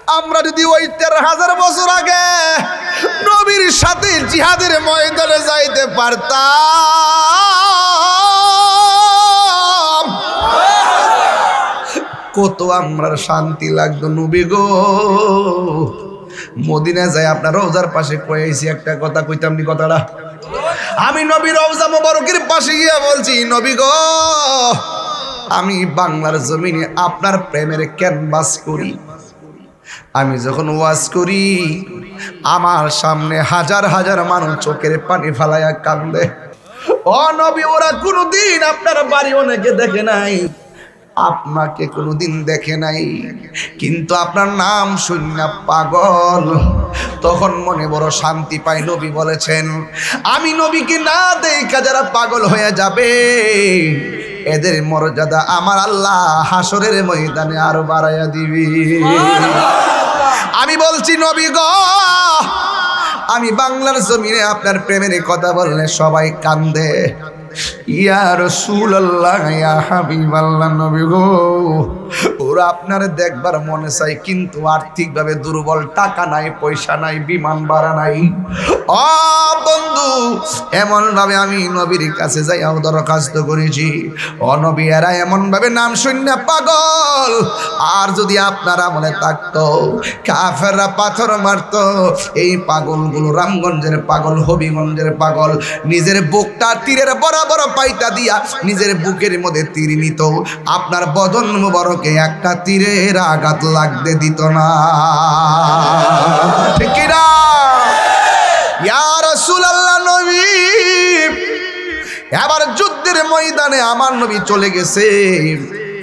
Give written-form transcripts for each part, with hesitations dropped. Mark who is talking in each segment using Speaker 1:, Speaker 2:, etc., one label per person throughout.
Speaker 1: আমরা যদি ওই 13,000 বছর আগে নবীর সাথে জিহাদের ময়দানে যাইতে পারতাম, কত আমরা শান্তি লাগতো। নবী গো, মদিনা যায় আপনার রওজার পাশে কয়েছি একটা কথা কইতাম নি, কথাটা আমি নবী রওজা মোবারকের পাশে গিয়া বলছি, নবী গো, আমি বাংলার জমিনে আপনার প্রেমের ক্যানভাস করি। আমি যখন ওয়াজ করি আমার সামনে হাজার হাজার মানুষ চোখের পানি ফালাইয়া কান্দে। ও নবী, ওরা কোনোদিন আপনার বাড়ি অনেকে দেখে নাই, আপনাকে কোনোদিন দেখে নাই, কিন্তু আপনার নাম শুনে পাগল। তখন মনে বড় শান্তি পাই। নবী বলেছেন, আমি নবীকে না দেখা যারা পাগল হয়ে যাবে এদের মর্যাদা আমার আল্লাহ হাসরের ময়দানে আরো বাড়াইয়া দিবি। আমি বলছি নবী গো, আমি বাংলার জমিনে আপনার প্রেমের কথা বললে সবাই কান্দে। ইয়া রাসূলুল্লাহ, ইয়া হাবিবাল্লাহ, নবী গো, ওরা আপনার দেখবার মনে চাই, কিন্তু আর্থিকভাবে দুর্বল, টাকা নাই, পয়সা নাই, বিমান ভাড়া নাই। ও বন্ধু, এমন ভাবে আমি নবীর কাছে যাইয়াও দরখাস্ত করেছি। ও নবী, এরা এমন ভাবে নাম শুনে পাগল। আর যদি আপনারা মনে থাকতো কাফেররা পাথর মারতো, এই পাগলগুলো রামগঞ্জের পাগল, হবিগঞ্জের পাগল, নিজের বুকটা তীরের বরাবর পাইটা দিয়া নিজের বুকের মধ্যে তীর নিত, আপনার বদন মুবারকে একটা তীরের আঘাত লাগতে দিত না। ঠিক না? ইয়া রাসূলুল্লাহ, নবী এবার যুদ্ধের ময়দানে আমার নবী চলে গেছে।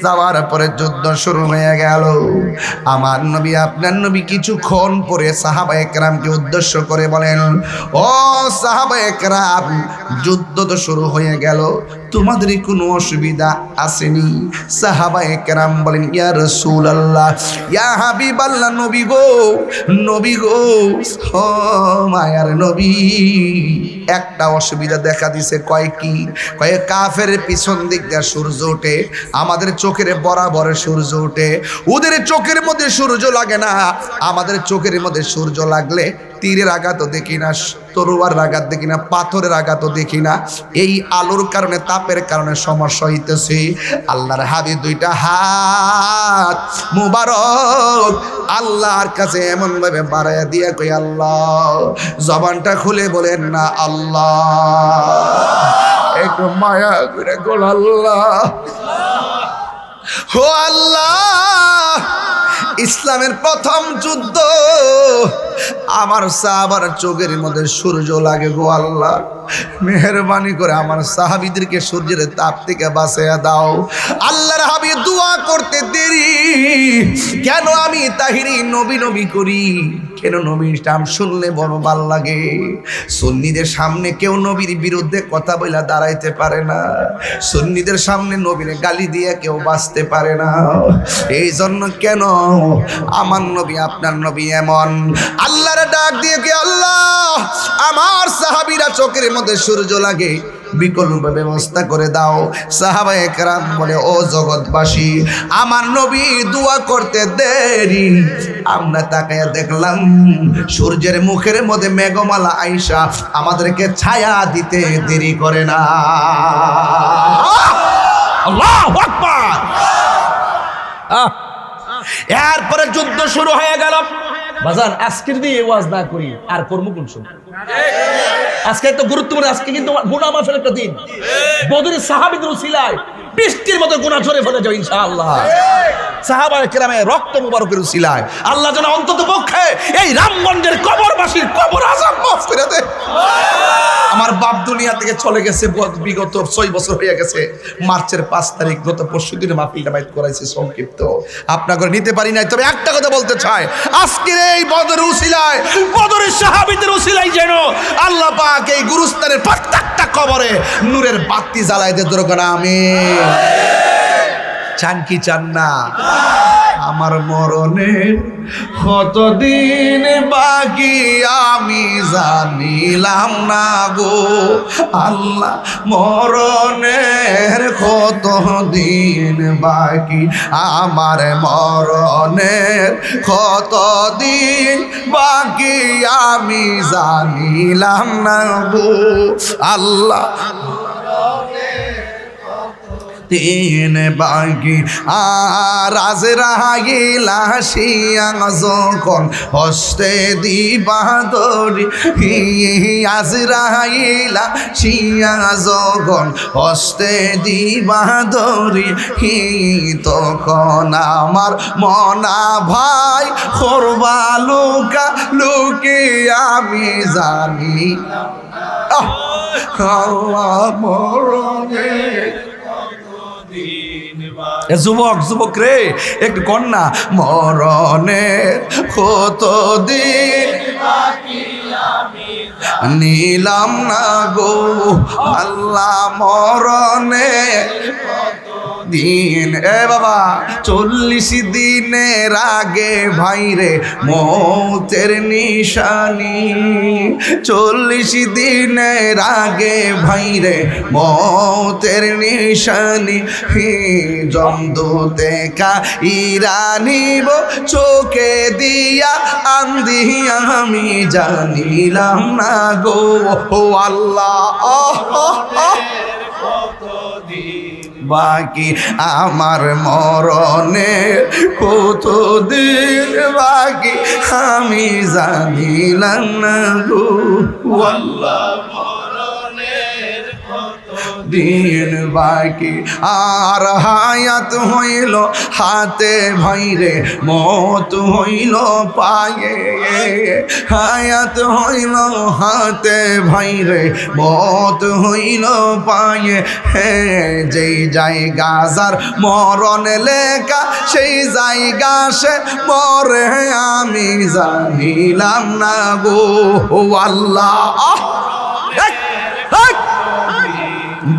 Speaker 1: যাওয়ার পরে যুদ্ধ শুরু হয়ে গেল। আমার নবী, আপনার নবী কিছুক্ষণ পরে সাহাবায়ে কেরামকে উদ্দেশ্য করে বলেন, ও সাহাবায়ে কেরাম, যুদ্ধ তো শুরু হয়ে গেল, তোমাদের কোনো অসুবিধা আসেনি? সাহাবায়ে কেরাম বলেন, ইয়া রাসূলুল্লাহ, ইয়া হাবিবাল্লাহ, নবী গো, নবী গো, ও মায়ার নবী, একটা অসুবিধা দেখা দিছে। কয় কি? কয় কাফের পিছন দিক দিয়ে সূর্য ওঠে, আমাদের চোখের বরাবর সূর্য ওঠে। ওদের চোখের মধ্যে সূর্য লাগে না, আমাদের চোখের মধ্যে সূর্য লাগলে তীরের আঘাতও দেখি না, তরোয়ার আঘাত দেখি না, পাথরের আঘাতও দেখি না। এই আলোর কারণে, তাপের কারণে সমস্যা হইতেছে। আল্লাহর হাবিব দুইটা হাত মুবারক আল্লাহর কাছে এমন ভাবে বাড়াইয়া দিয়া কই, আল্লাহ। জবানটা খুলে বলেন না আল্লাহ, একটু মায়া করে গোল, আল্লাহ, ও আল্লাহ। ইসলামের প্রথম যুদ্ধ, আমার সাহাবার চোখের মধ্যে সূর্য লাগে গো আল্লাহ, মেহেরবানি করে আমার সাহাবীদেরকে সূর্যের তাপ থেকে বাঁচাইয়া দাও। আল্লাহর হাবিব দোয়া করতে দেরি কেন? আমি তাহিরি নবী নবী করি কেন? নবীর নাম শুনলে বড় ভাল লাগে। সুন্নিদের সামনে কেউ নবীর বিরুদ্ধে কথা বইলা দাঁড়াইতে পারে না, সুন্নিদের সামনে নবীর গালি দিয়ে কেউ বাঁচতে পারে না। এই জন্য কেন আমার নবী, আপনার নবী এমন। আল্লাহর ডাক দিয়ে কে, আল্লাহ, আমার সাহাবীরা চোখের মধ্যে সূর্য লাগে, বিকল্প ব্যবস্থা করে দাও। সাহাবায়ে কেরাম বলে, ও জগৎবাসী, আমার নবী দোয়া করতে দেরি, আমরা তাকায়া দেখলাম সূর্যের মুখের মধ্যে মেঘমালা আইসা আমাদেরকে ছায়া দিতে দেরি করে না। আল্লাহু আকবার। এরপরে যুদ্ধ শুরু হয়ে গেল। বাজান, আজকের দিয়ে ওয়াজ না করি আর কর্ম কোন সময়? আজকে তো গুরুত্বপূর্ণ, আজকে কিন্তু গুনাহ মাফের একটা দিন। বদরের সাহাবীদের উসিলায় বৃষ্টির মতো গুনাহ ঝরে ফেলে যাবে ইনশাআল্লাহ। সাহাবায়ে কেরামের রক্ত মুবারকের উসিলায় আল্লাহ যেন অন্তত পক্ষে এই রামগঞ্জের কবরবাসীর কবর আযাব মাফ করে দেয়। আমার বাপ দুনিয়া থেকে চলে গেছে বিগত 6 বছর হয়ে গেছে। মার্চের 5 তারিখ গত পরশুদিন মাহফিলটা বাইত করাইছে সংক্ষিপ্ত, আপনাকে নিতে পারি নাই। তবে একটা কথা বলতে চাই, আজকের এই বদরের উসিলায়, বদরের সাহাবীদের উসিলায় যেন আল্লাহ পাক এই গুরুস্থানের প্রত্যেকটা কবরে নূরের বাতি জ্বালায় দে। দরকার আমিন। চান কি চান না? আমার মরণের কতদিন বাকি আমি জানিলাম না গো আল্লাহ, মরণের কতদিন বাকি, আমার মরণের কতদিন বাকি আমি জানিলাম না গো আল্লাহ, দিন বাকি। আর আজরাইল আসিয়া যখন হস্তে দিবা ধরি, আজরাইল আসিয়া যখন হস্তে দিবা ধরি, তখন আমার মনা ভাই করবা লুকা লুকি আমি জানি মরণে। যুবক যুবক রে একটু কন্যা, মরণের কতদিন নিলাম না গো আল্লাহ, মরণের দিন। এ বাবা 40 দিনের আগে ভাইরে মৌতের নিশানি, 40 দিনের আগে ভাইরে মৌতের নিশানি, জমদূতে কা ইরানিব চোখে দিয়া আন্দি আমি জানিলাম না গো আল্লাহ, বাকি আমার মরণে কতদিন বাকি আমি জানিলাম না গো আল্লাহ, দিন বাকি। আর হায়াত হইল হাতে ভাইরে মত হইল পায়ে, হায়াত হইল হাতে ভাইরে মত হইল পায়ে, যেই জায়গা যার মরণ লেখা সেই জায়গা সে মরে আমি জানিলাম না গো আল্লাহ,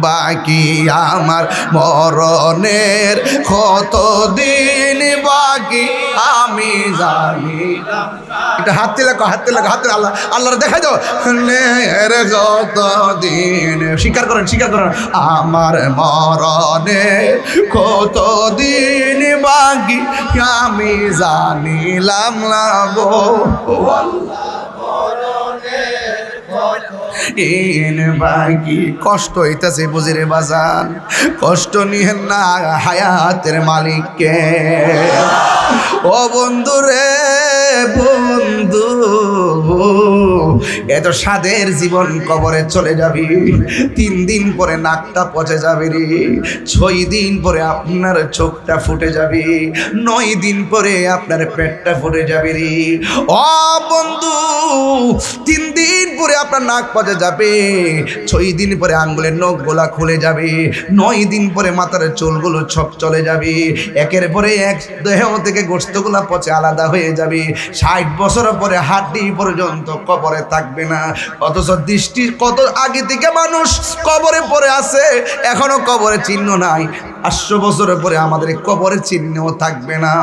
Speaker 1: বাকি আমার মরণের কতদিন বাকি আমি জানিলাম। এটা হাতে লাগো হাতে লাগো হাতে, আল্লাহ আল্লাহর দেখাই দাও কতদিন, স্বীকার করেন স্বীকার করেন, আমার মরণের কতদিন বাকি আমি জানিলাম না গো আল্লাহ, দিন বাকি। কষ্ট হইতাছে বুঝিরে বাজান, কষ্ট নিহেন না হায়াতের মালিককে। ও বন্ধু রে বন্ধু, এত স্বাদের জীবন কবরে চলে যাবি, 3 দিন পরে নাকটা পচে যাবে রে, 6 দিন পরে আপনার চোখটা ফুটে যাবে, 9 দিন পরে আপনার পেটটা ফুটে যাবে রে। ও বন্ধু 3 দিন পরে আপনার নাক পচে যাবে, 6 দিন পরে আঙ্গুলের নখগুলা খুলে যাবে, 9 দিন পরে মাথার চুলগুলো সব চলে যাবে, একের পরে এক দেহ থেকে গোশতগুলা পচে আলাদা হয়ে যাবে, 60 বছর পরে হাড্ডি পর্যন্ত কবরে থাকবে না। অথচ দৃষ্টি কত আগে থেকে মানুষ কবরে পড়ে আছে, এখনো কবরে চিহ্ন নাই, 500 বছরের পরে আমাদের কবরের চিহ্নও থাকবে না।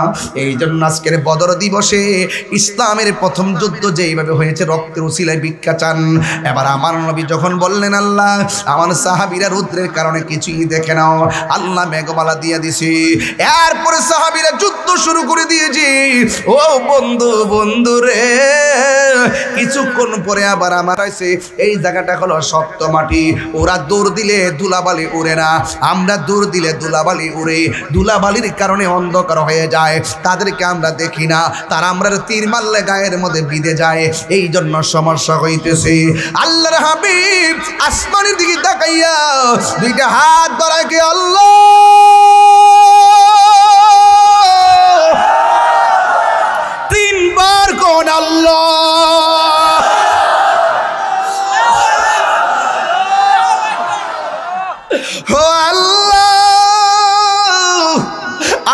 Speaker 1: এই জন্য আজকের বদর দিবসে ইসলামের প্রথম যুদ্ধ যেইভাবে হয়েছে রক্তের উসিলায় ভিক্ষা চান। এবার আমার নবী যখন বললেন আল্লাহ আমার সাহাবীরা রুদ্রের কারণে কিছুই দেখে নাও, আল্লাহ মেঘমালা দিয়ে দিছে, এরপরে সাহাবীরা যুদ্ধ শুরু করে দিয়েছে। ও বন্ধু বন্ধু রে, কিছুক্ষণ পরে আবার আমার আছে এই জায়গাটা হলো শক্ত মাটি, ওরা দৌড় দিলে ধুলাবালি উড়ে না, আমরা দৌড় দিলে ধুলাবালি উড়ে, ধুলাবালির কারণে অন্ধকার হয়ে যায়, তাদেরকে আমরা দেখি না, তারা আমরা তীর মারলে গায়ের মধ্যে বিঁধে যায়, এই জন্য সমস্যা হইতেছে। আল্লাহর হাবিব আসমানের দিকে তাকাইয়া 2টা হাত ধরায় কি আল্লাহ, তিনবার কোন আল্লাহ, ও আল্লাহ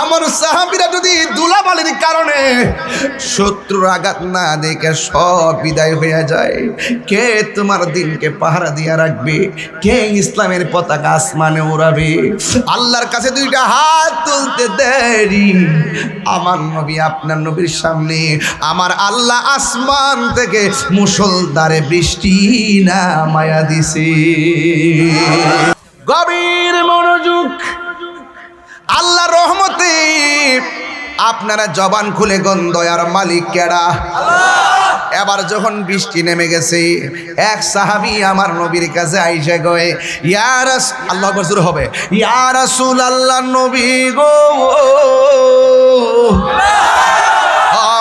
Speaker 1: আমার সাহাবীরা যদি দুলাবালি আমলের কারণে শত্রুর আঘাত না দেখে সব বিদায় হয়ে যায়। কে তোমার দিনকে পাহারা দিয়ে রাখবে? কে ইসলামের পতাকা আসমানে উড়াবে? আল্লাহর কাছে দুইটা হাত তুলতে দেরি, আমার নবী আপনার নবীর সামনে আমার আল্লাহ আসমান থেকে মুষলধারে বৃষ্টি নামায়া দিছে। গভীর মনোযোগ, আল্লাহ রহমতে আপনারা জবান খুলে দয়ার মালিক কেডা? এবার যখন বৃষ্টি নেমে গেছে, এক সাহাবী আমার নবীর কাছে আইসা গয়ে, ইয়া রাসূল, আল্লাহু আকবার জোরে হবে, ইয়া রাসূল আল্লাহ নবী গো,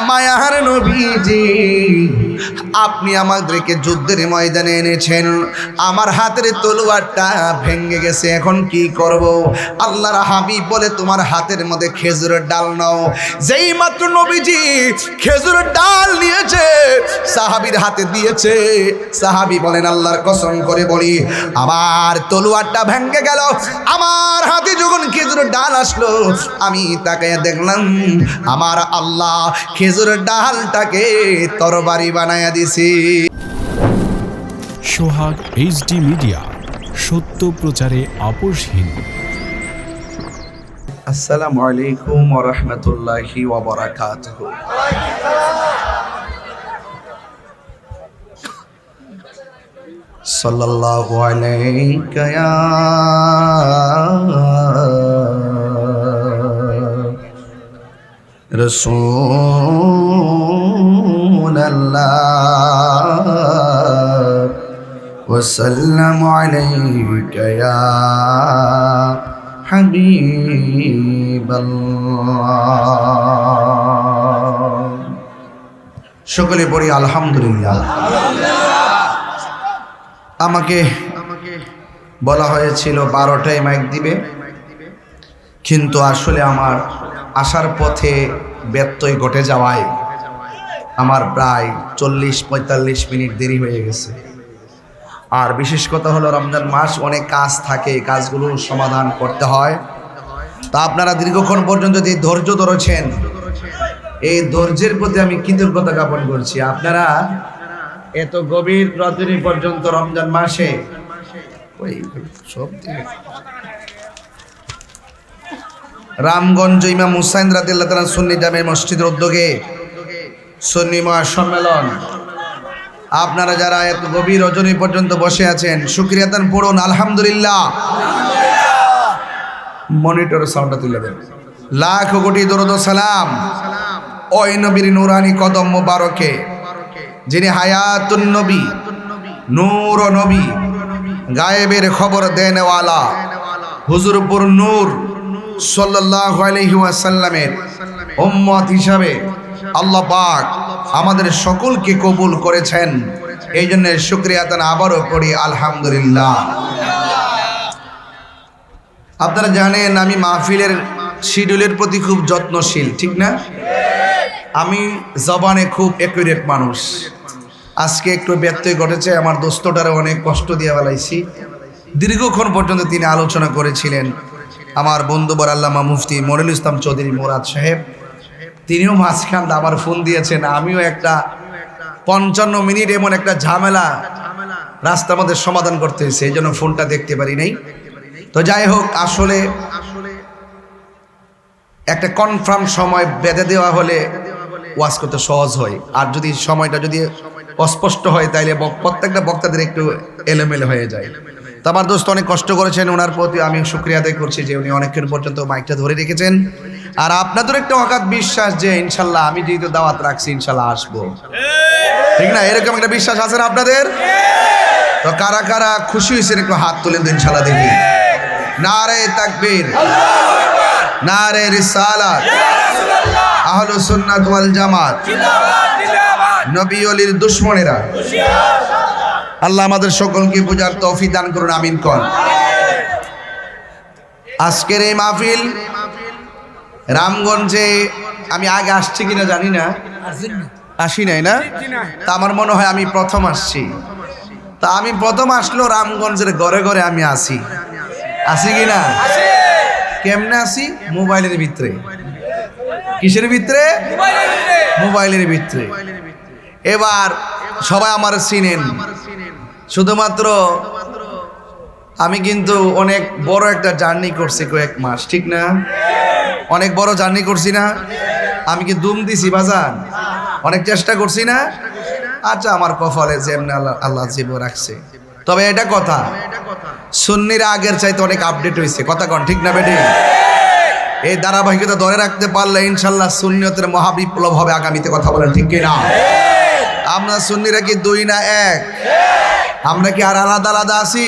Speaker 1: মায়ার নবীজি, আপনি আমাদেরকে যুদ্ধের ময়দানে এনেছেন, আমার হাতের তলোয়ারটা ভেঙে গেছে, এখন কি করব? আল্লাহর হাবিব বলে, তোমার হাতের মধ্যে খেজুরের ডাল নাও। যেই মাত্র নবীজি খেজুরের ডাল নিয়েছে, সাহাবীর হাতে দিয়েছে, সাহাবী বলেন, আল্লাহর কসম করে বলি, আমার তলোয়ারটা ভেঙে গেল। আমার হাতে যখন খেজুরের ডাল আসলো, আমি তাকায় দেখলাম আমার আল্লাহ খেজুরের ডালটাকে তরবারি বানায়া দিছে।
Speaker 2: সোহাগ এইচডি মিডিয়া, সত্য প্রচারে আপোষহীন।
Speaker 1: আসসালামু আলাইকুম ওয়া রাহমাতুল্লাহি ওয়া বারাকাতুহু। সাল্লাল্লাহু আলাইকা ইয়া রাসূলুল্লাহ ওয়া সাল্লামু আলাইকা ইয়া হাবিবাল্লাহ। সকলে পড়ি আলহামদুলিল্লাহ। আমাকে বলা হয়েছিল 12টায় মাইক দিবে, কিন্তু আসলে আমার আসার পথে ব্যত্যয় ঘটে যাওয়ায় আমার প্রায় 40-45 মিনিট দেরি হয়ে গেছে। আর বিশেষ কথা হলো, রমজান মাস, অনেক কাজ থাকে, কাজগুলো সমাধান করতে হয়। তা আপনারা দীর্ঘক্ষণ পর্যন্ত যে ধৈর্য ধরেছেন, এই ধৈর্যের প্রতি আমি কৃতজ্ঞতা জ্ঞাপন করছি। আপনারা এত গভীর রাত্রি পর্যন্ত রমজান মাসে রামগঞ্জ ইমাম হুসাইন রাদিয়াল্লাহু তাআলা সুন্নি জামে মসজিদের উদ্যোগে সুন্নি মহাসম্মেলন, আপনারা যারা এত গভীর রজনী পর্যন্ত বসে আছেন, শুকরিয়া তান পড়ুন আলহামদুলিল্লাহ। মনিটর সাউন্ডটা তুলে দেন। লাখ কোটি দরুদ ও সালাম ওই নবীর নূরানি কদম মোবারকে, যিনি হায়াতুন নবী, নূর ও নবী, গায়েবের খবর দেনওয়ালা, হুজুরপুর নূর সাল্লাল্লাহু আলাইহি ওয়াসাল্লামের উম্মত হিসাবে আল্লাহ পাক আমাদের সকলকে কবুল করেছেন। এই জন্য শুকরিয়া তান আবারও করি আলহামদুলিল্লাহ। আপনারা জানেন আমি মাহফিলের শিডিউলের প্রতি খুব যত্নশীল, ঠিক না? আমি জবানে খুব অ্যাকুরেট মানুষ। আজকে একটু ব্যত্যয় ঘটেছে, আমার দোস্তটারে অনেক কষ্ট দিয়ে বেলাইছি। দীর্ঘক্ষণ পর্যন্ত তিনি আলোচনা করেছিলেন। আমার বন্ধুবর আল্লামা মুফতি মনিরুল ইসলাম চৌধুরী মুরাদ সাহেব, তিনিও মাঝখান আমার ফোন দিয়েছেন। আমিও একটা 55 মিনিট এমন একটা ঝামেলা রাস্তার মধ্যে সমাধান করতে হয়েছে, এই জন্য ফোনটা দেখতে পারি নাই। তো যাই হোক, আসলে একটা কনফার্ম সময় বেঁধে দেওয়া হলে ওয়াজ করতে সহজ হয়, আর যদি সময়টা যদি অস্পষ্ট হয় তাইলে প্রত্যেকটা বক্তাদের একটু এলোমেলো হয়ে যায়। তো আমার দোস্ত অনেক কষ্ট করেছেন, ওনার প্রতি আমি শুকরিয়া আদায় করছি যে উনি অনেকক্ষণ পর্যন্ত মাইকটা ধরে রেখেছেন। আর আপনাদের একটা অগাধ বিশ্বাস যে ইনশাল্লাহ আমি যেহেতু দাওয়াত রাখছি ইনশাল্লাহ আসবো, ঠিক না? এরকম একটা বিশ্বাস আছে না আপনাদের? তো কারা কারা খুশি হয়েছেন একটু হাত তুলেন তো ইনশাল্লাহ দেখি। নারে তাকবীর, নারে রিসালাত, আহলুস সুন্নাত ওয়াল জামাত, নবী ওলির দুশমনেরা, আল্লাহ আমাদের সকলকে বুঝার তৌফিক দান করুন, আমিন কোন। আজকের এই মাহফিল রামগঞ্জে আমি আগে আসছি কিনা জানি না, আসি নাই না? তা আমার মনে হয় আমি প্রথম আসছি। তা আমি প্রথম আসলো রামগঞ্জের ঘরে ঘরে আমি আসি কিনা? কেমনে আসি? মোবাইলের ভিতরে। কিসের ভিতরে? মোবাইলের ভিতরে। এবার সবাই আমার চিনেন, শুধুমাত্র আমি কিন্তু অনেক বড় একটা জার্নি করছি, কয়েক মাস, ঠিক না? অনেক বড় জার্নি করছি না? আমি কি দুম দিছি বাজান? অনেক চেষ্টা করছি না? আচ্ছা, আমার কপালে যেমন আল্লাহ জীব রাখছে। তবে এটা কথা, সুন্নিরা আগের চাইতে অনেক আপডেট হয়েছে, কথা কন ঠিক না বেটি? এই ধারাবাহিকতা ধরে রাখতে পারলে ইনশাল্লাহ সুন্নিয়তের মহাবিপ্লব হবে আগামীতে, কথা বলেন ঠিক কিনা? আমরা সুন্নিরা কি দুই না এক? আমরা কি আর আলাদা আলাদা আছি?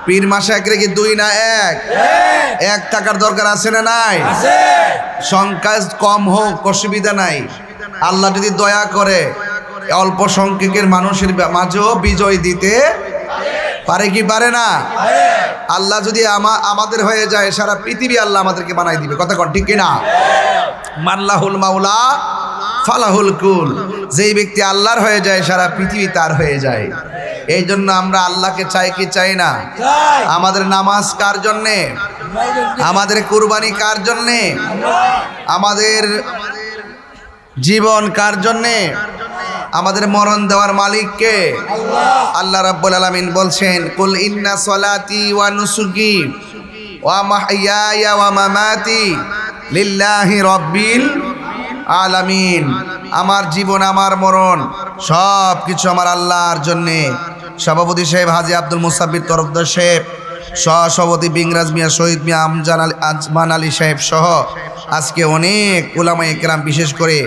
Speaker 1: পীর মাশায়েখরা কি দুই না এক? এক থাকার দরকার আছে না নাই? সংখ্যা কম হোক অসুবিধা নাই, আল্লাহ যদি দয়া করে অল্প সংখ্যকের মানুষের মাঝেও বিজয় দিতে পারে কি পারে না? আল্লাহ যদি আমাদের হয়ে যায়, সারা পৃথিবী আল্লাহ আমাদেরকে বানাই দিবে, কথা কন ঠিক কিনা? মাল্লাহুল মাওলা ফালাহুল কুল, যেই ব্যক্তি আল্লাহর হয়ে যায় সারা পৃথিবী তার হয়ে যায়। এই জন্য আমরা আল্লাহকে চাই কি চাই না? আমাদের নামাজ কার জন্যে? আমাদের কুরবানি কার জন্যে? আমাদের জীবন কার জন্যে? আমাদের মরণ দেওয়ার মালিক কে? আল্লাহ রাব্বুল আলামিন বলছেন, কুল ইন্না সলাতি ওয়া নুসুকি ওয়া মাহইয়ায়া ওয়া মামাতি লিল্লাহি রাব্বিল আলামিন। আমার জীবন, আমার মরণ সব কিছু আমার আল্লাহর জন্যে। সভাপতি সাহেব হাজী আব্দুল মুসাব্বির তরফদার সাহেব, সহসভাপতি বিংরাজ মিয়া, শহীদ মিয়া, আজমান আলী সাহেব সহ আজকে অনেক উলামায়ে কেরাম, বিশেষ করে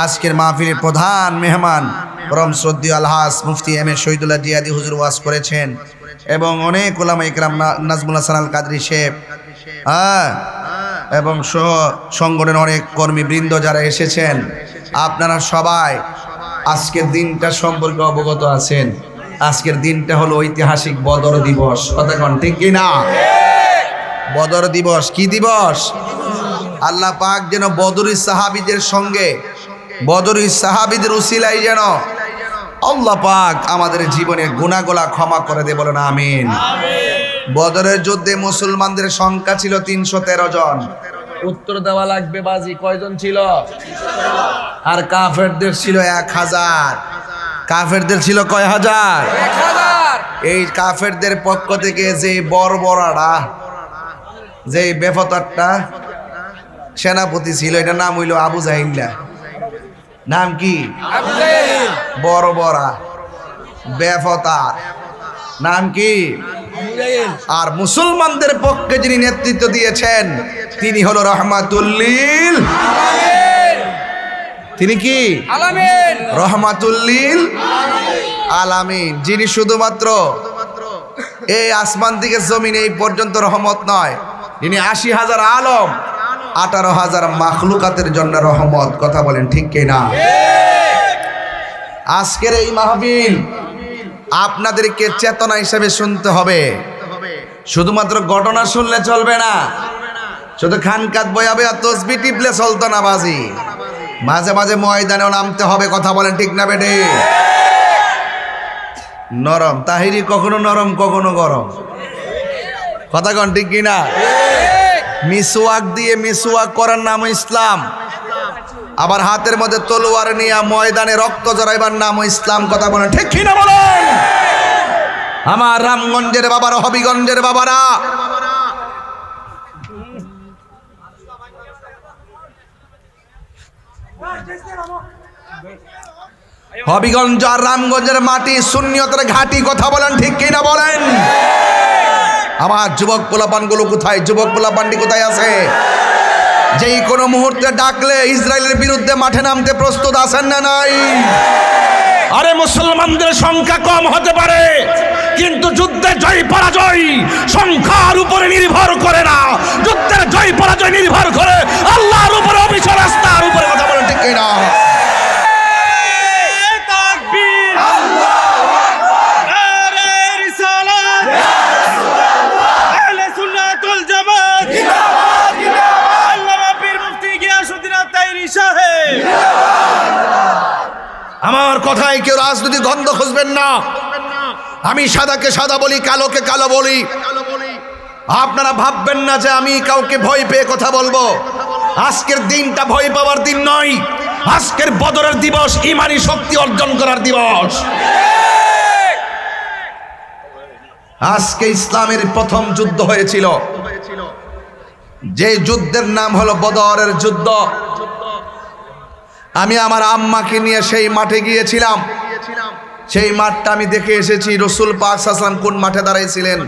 Speaker 1: আজকের মাহফিলের প্রধান মেহমান পরম শ্রদ্ধেয় আলহাজ মুফতি এম এ শহীদুল্লাহ জিয়াদি হুজুর ওয়াজ করেছেন, এবং অনেক উলামায়ে কেরাম, নাজমুল হাসান আল কাদরি সাহেব, এবং সহ সংগঠনের অনেক কর্মীবৃন্দ যারা এসেছেন, আপনারা সবাই আজকের দিনটা সম্পর্কে অবগত আছেন। আজকের দিনটা হলো ঐতিহাসিক বদর দিবস, কথা কন ঠিক কিনা? বদর দিবস কি দিবস? আল্লাহ পাক যেন বদরি সাহাবীদের সঙ্গে, বদরি সাহাবীদের উসিলায় যেন আল্লাহ পাক আমাদের জীবনের গুনাহগুলো ক্ষমা করে দে, বলেন আমিন। বদরের যুদ্ধে মুসলমানদের সংখ্যা ছিল 313 জন। উত্তর দেওয়া লাগবে বাজি, কয়জন ছিল? আর কাফেরদের ছিল 1000। কাফেরদের ছিল কয় হাজার? 1000। এই কাফেরদের পক্ষ থেকে যে বর্বরাটা, যে বেফতারটা সেনাপতি ছিল, এটা নাম হইল আবু জাহিল্লা। নাম কি? আবু জাহিল। বর্বরা বেফতার নাম কি? আবু জাহিল। আর মুসলমানদের পক্ষে যিনি নেতৃত্ব দিয়েছেন তিনি হলো রহমাতুল্লিল আলামিন। তিনি কি? আলামিন, রহমাতুল্লিল আলামিন, যিনি শুধুমাত্র এই আসমান থেকে জমিন এই পর্যন্ত রহমত নয়, যিনি 80,000 আলম 18,000 মাখলুকাতের জন্য রহমত, কথা বলেন ঠিক কিনা? আজকের এই মাহফিল আপনাদেরকে চেতনা হিসেবে শুনতে হবে, শুধুমাত্র ঘটনা শুনলে চলবে না, শুধু খানকাত বয়া বয়া তসবি টিপলে চলতো না বাজি, মাঝে মাঝে ময়দানেও নামতে হবে, কথা বলেন ঠিক না বেটে? নরম তাহিরি কখনো নরম কখনো গরম, কথা কন ঠিক কিনা? মিসওয়াক দিয়ে মিসওয়াক করার নাম ইসলাম, আবার হাতের মধ্যে তলোয়ার নিয়ে ময়দানে রক্ত জড়াইবার নাম ইসলাম, কথা বলেন ঠিক কিনা বলেন? আমার রামগঞ্জের বাবারা, হবিগঞ্জের বাবারা, হবিগঞ্জ আর রামগঞ্জের মাটি সুন্নিয়তের ঘাটি, কথা বলেন ঠিক কিনা বলেন? আমার যুবক পোলাপানগুলো কোথায়? যুবক পোলাপানটি কোথায় আছে? যেই কোনো মুহূর্তে ডাকলে ইসরায়েলের বিরুদ্ধে মাঠে নামতে প্রস্তুত আছেন না নাই? আরে মুসলমানদের সংখ্যা কম হতে পারে, কিন্তু যুদ্ধে জয় পরাজয় সংখ্যার উপরে নির্ভর করে না, যুদ্ধের জয় পরাজয় নির্ভর করে আল্লাহর উপরে, অবিচল রাস্তার উপরে, কথা বলেন ঠিক কিনা? আমার কথায় কেউ রাজনৈতিক গন্ধ খুঁজবেন না, আমি সাদাকে সাদা বলি, কালোকে কালো বলি। আপনারা ভাববেন না যে আমি কাউকে ভয় পেয়ে কথা বলবো, আজকের দিনটা ভয় পাওয়ার দিন নয়, আজকের বদরের দিবস ইমানি শক্তি অর্জন করার দিবস। আজকে ইসলামের প্রথম যুদ্ধ হয়েছিল, যে যুদ্ধের নাম হলো বদরের যুদ্ধ। আমি আমার আম্মাকে নিয়ে সেই মাঠে গিয়েছিলাম। সেই মাঠটা আমি দেখে এসেছি, রসুল পাক সাল্লাল্লাহু আলাইহি ওয়াসাল্লাম কোন মাঠে দাঁড়িয়েছিলেন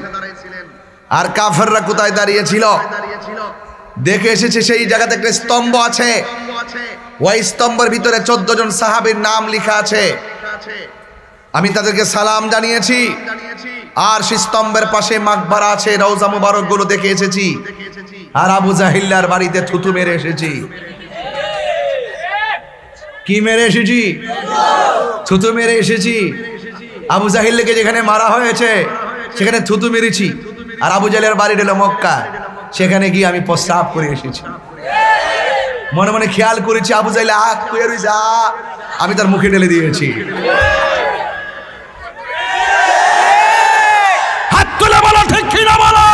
Speaker 1: আর কাফেররা কোথায় দাঁড়িয়েছিল দেখে এসেছি। সেই জায়গাতে একটা স্তম্ভ আছে, ওই স্তম্ভের ভিতরে 14 জন সাহাবীর নাম লেখা আছে। আমি তাদেরকে সালাম জানিয়েছি। আর সেই স্তম্ভের পাশে মাকবারা আছে, রওজা মুবারক গুলো দেখে এসেছি। আর আবু জাহিল্লার বাড়িতে থুতু মেরে এসেছি। কি মেরে এসেছি? থুতু মেরে এসেছি। আবু জাহিলকে যেখানে মারা হয়েছে সেখানে থুতু মেরেছি। আর আবু জাহেলের বাড়ি হলো মক্কা, সেখানে গিয়ে আমি প্রস্রাব করে এসেছি। মনে মনে খেয়াল করেছি আবু জাহেল আমি তার মুখে ঢেলে দিয়েছি। হাত তুলে বলো ঠিক কি না বলো।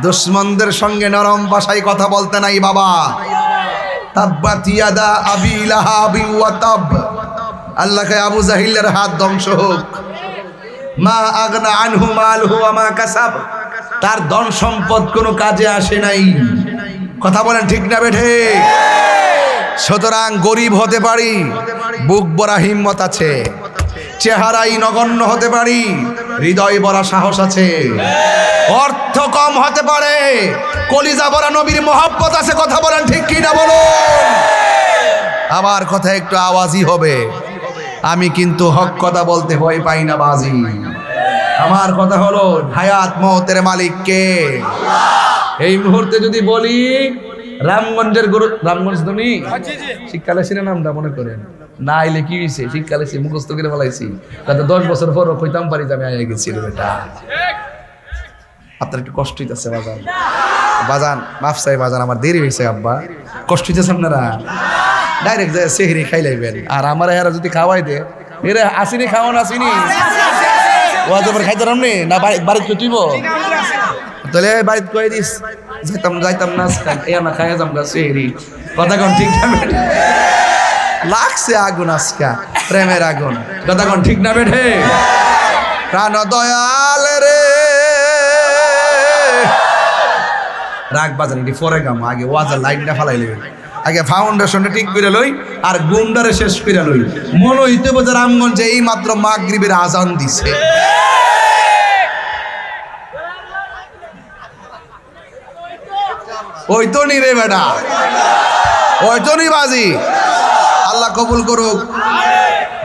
Speaker 1: দুশমনদের সঙ্গে নরম ভাষায় কথা বলতে নাই বাবা। তাব্বাত ইয়াদা আবি লাহাবি ওয়া তাব, আল্লাহকে আবু জাহিলের হাত ধ্বংস হোক। মা আগনা আনহু মালহু ওয়া মা কাসাব, তার ধন সম্পদ কোনো কাজে আসে নাই। কথা বলেন ঠিক না বেঠে? সুতরাং গরিব হতে পারি, বুক ভরা হিম্মত আছে। চেহারাই নগণ্য হতে পারি, হৃদয় ভরা সাহস আছে। অর্থ কম হতে পারে, কলিজা ভরা নবীর মহব্বত আছে। কথা বলেন ঠিক কি না বলুন। আবার কথা একটু আওয়াজই হবে। আমি কিন্তু হক কথা বলতে ভয় পাই না বাজি। আমার কথা হলো হায়াত মওতের মালিক কে? এই মুহূর্তে যদি বলি রামগঞ্জের গুরু, রামগঞ্জ তুমি শীতকালে সিনে নামটা মনে করেন না আইলে কি হয়েছে, শীতকালে মুখস্থ করে বলাইছি, তাতে 10 বছর পরও কইতাম পারি যে আমি আইয়া গেছিল। বেটা আপনার একটু কষ্ট হইতেছে বাজান, বাজান মাফ চাই বাজান, আমার দেরি হয়েছে আব্বা, কষ্ট হইতেছে আপনারা। ডাইরেক্ট যায় সেহরি খাই লাইবেন। আর আমার এরা যদি খাওয়াই দে, এরা আসিনি খাওয়ান আসিনি ওয়াজের খাইতে রামনি না বাড়িতে তুইব, তাহলে বাড়িতে কই দিস যাইতাম না এ না খাইয়া যাম গা সেহরি। কথা কোন ঠিক না বেঠে? লাগছে আগুন আজকা, প্রেমের আগুন। কথা কোন ঠিক না বেঠে? প্রাণ দয়াল রে রাগ বাজান এটি পরে গাম, আগে ওয়াজের লাইনটা ফালাই লই, আগে ফাউন্ডেশনটা ঠিক করে লই আর গুন্ডারে শেষ করে লই। মনে হইতে বোঝে রামগঞ্জে এই মাত্র মাগরিবের আজান দিছে। ওই তো নি রে বেটা, ওই তো নি বাজি। আল্লাহ কবুল করুক।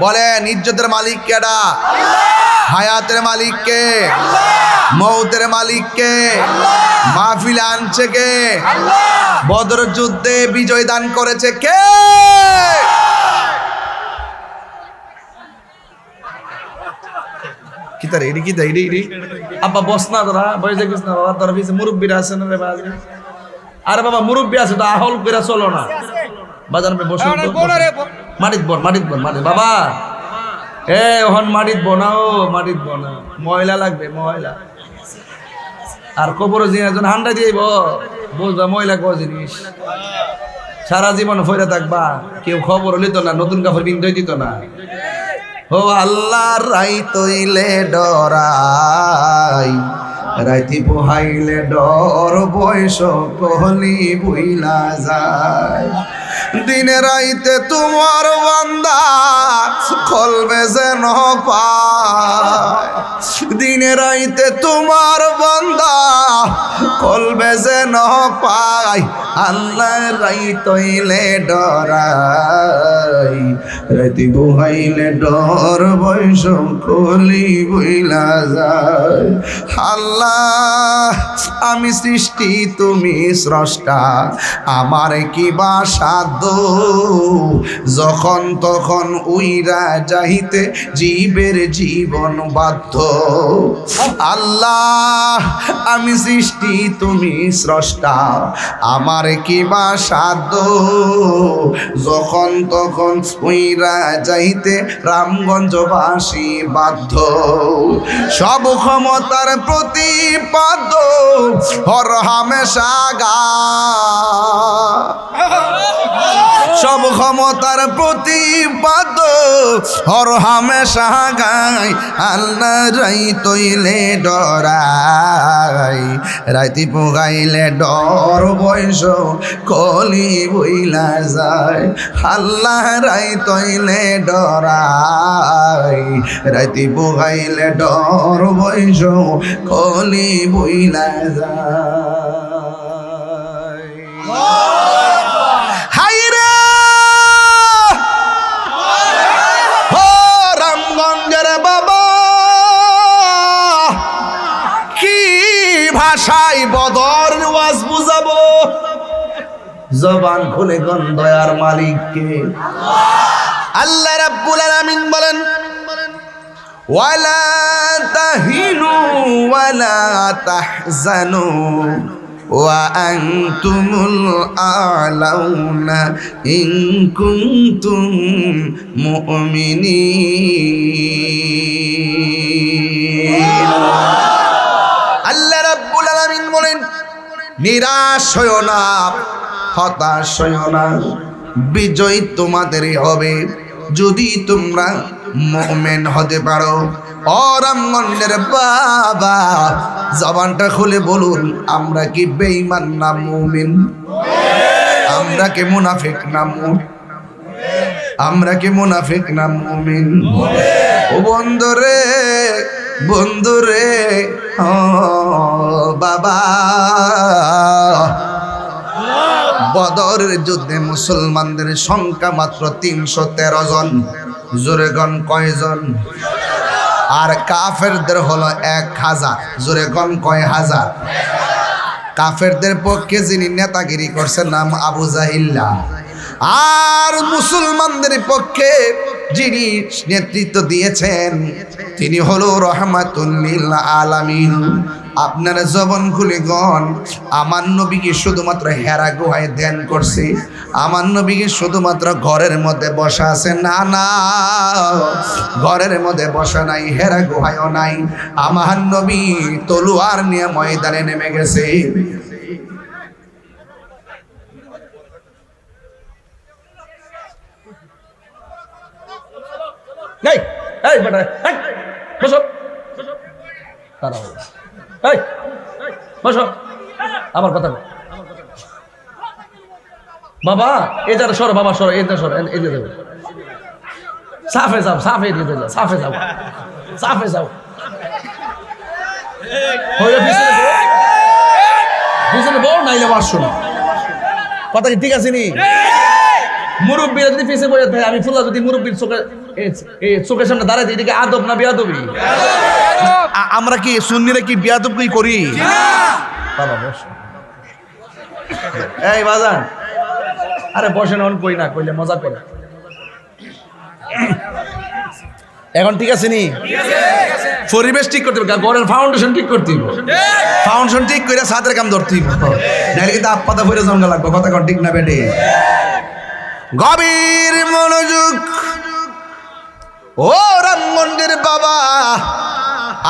Speaker 1: বলেন ইজ্জতের মালিক কেডা? হায়াতের মালিক কে? মৌতের মালিক কে? মাহফিলে আনছে কে? বদর যুদ্ধে বিজয় দান করেছে কে? কি তার এডি কি তাই এডি আব্বা বস না তোরা বসে দেখিস না বাবা, তোর পিছে মুরব্বীরা আছে না রে বাজি। আরে বাবা মুরব্বী আছে তো আহল করে চলো না বাজার মে বসো তো। মাটিত বন মাটিত বাবা, এ ওহন মাটিত বনাও, মাটিত বনা, ময়লা লাগবে ময়লা। আর কবর জিনিস হান্ডা দিয়েব বুঝবা ময়লা কো জিনিস। সারা জীবন ফইরা থাকবা, কেউ খবর লিত না, নতুন কাপড় বিন্দু দিত না। ও আল্লাহ রাই তৈলে ডরাই, রাইতি পোহাইলে ডর বয়স কহলি বুইলা যায়। দিনে রাইতে তোমার বান্দা কলবে যেন পায়, দিনে রাইতে তোমার বান্দা কলবে যেন পায়। আল্লাহ রাইত হইলে ডরাই, রাইতি বুহাইলে ডর বয়স কলি বইলা যায়। আল্লাহ আমি সৃষ্টি তুমি স্রষ্টা, আমার কি বা সাধ্য যখন তখন উইরা যাইতে জীবের জীবন বাধ্য। আল্লাহ আমি সৃষ্টি তুমি স্রষ্টা, আমার কি বা সাধ্য যখন তখন উইরা যাইতে রামগঞ্জবাসী বাধ্য। সব ক্ষমতার প্রতিপাদ্য হর হামেশা গা, সব ক্ষমতার প্রতিপাদ্য হর হামেশা গাই। আল্লাহ রাই তৈলে ডরাই, রাইতি পোগাইলে ডর বয়স কলি বইলা যায়। আল্লাহ রাই তৈলে ডরাই, রাইতি পোগাইলে ডর বয়স কলি বইলা যায়। হাইরে ও রামগঞ্জের বাবা, কি ভাষায় বদর ওয়াজ বুঝাবো? জবান খুলে কোন দয়ার মালিককে। আল্লাহ রাব্বুল আলামিন বলেন, ওয়ালা তাহিনু ওয়ালা তাহজানু ওয়া আনতুমুল আ'লাউনা ইন কুনতুম মুমিনিন। আল্লাহ রাব্বুল আলামিন বলেন, নিরাশ হয়ো না, হতাশ হয়ো না, বিজয় তোমাদেরই হবে যদি তোমরা মুমিন হতে পারো। ও রামগঞ্জের বাবা, জবানটা খুলে বলুন, আমরা কি বেঈমান না মুমিন? আমরা কি মুনাফিক না মুমিন? আমরা কি মুনাফিক না মুমিন? ও বন্ধুরে, বন্ধুরে, ও বাবা, বদরের যুদ্ধে মুসলমানদের সংখ্যা মাত্র ৩১৩ জন। জোরে গণ কয়জন? আর কাফেরদের হলো ১,০০০। জোরে গণ কয় হাজার? কাফেরদের পক্ষে যিনি নেতাগিরি করছেন নাম আবু জাহিল্লা, আর মুসলমানদের পক্ষে যিনি নেতৃত্ব দিয়েছেন তিনি হলো রহমাতুল লিল আলামিন। আপনারা জবান খুলে গন, আমার নবীকে শুধুমাত্র হেরা গুহায় ধ্যান করছে? আমার নবীকে শুধুমাত্র ঘরের মধ্যে বসা আছে? না না, ঘরের মধ্যে বসা নাই, হেরা গুহায়ও নাই। আমার নবী তলোয়ার নিয়ে ময়দানে নেমে গেছে।
Speaker 3: এই এই বেটা, এই বসো, দাঁড়াও, এই বসো, আমার কথা বাবা, এটার সর, বাবা সর, এটা সর, এদিকে যাও, সাফে যাও, সাফে এদিকে যাও, সাফে যাও, সাফে যাও, পিছনে বল, নাইলে পারছো না। কথা কি ঠিক আছে নি? মুরব্বীরা যদি পিছিয়ে বসে থাকে, আমি ফুলা যদি মুরব্বীর চোখের সামনে দাঁড়াই, এদিকে আদব না বেয়াদবি?
Speaker 1: আমরা কি সুন্নিরা কি বেয়াদবি করি?
Speaker 3: বাবা বস, এই বাজান, আরে বসে নন, কই না কইলে মজা করে। এখন ঠিক আছে নি? পরিবেশ ঠিক করতে হবে, ঘরের ফাউন্ডেশন ঠিক করতে হবে।
Speaker 1: ফাউন্ডেশন ঠিক করে ছাদের কাম ধরতে হইব, নাহলে কিন্তু আপাতা ফিরে জঙ্গা লাগবে। কথা কোন ঠিক না বেটে? গভীর মনোযোগ। ও রামগঞ্জের বাবা,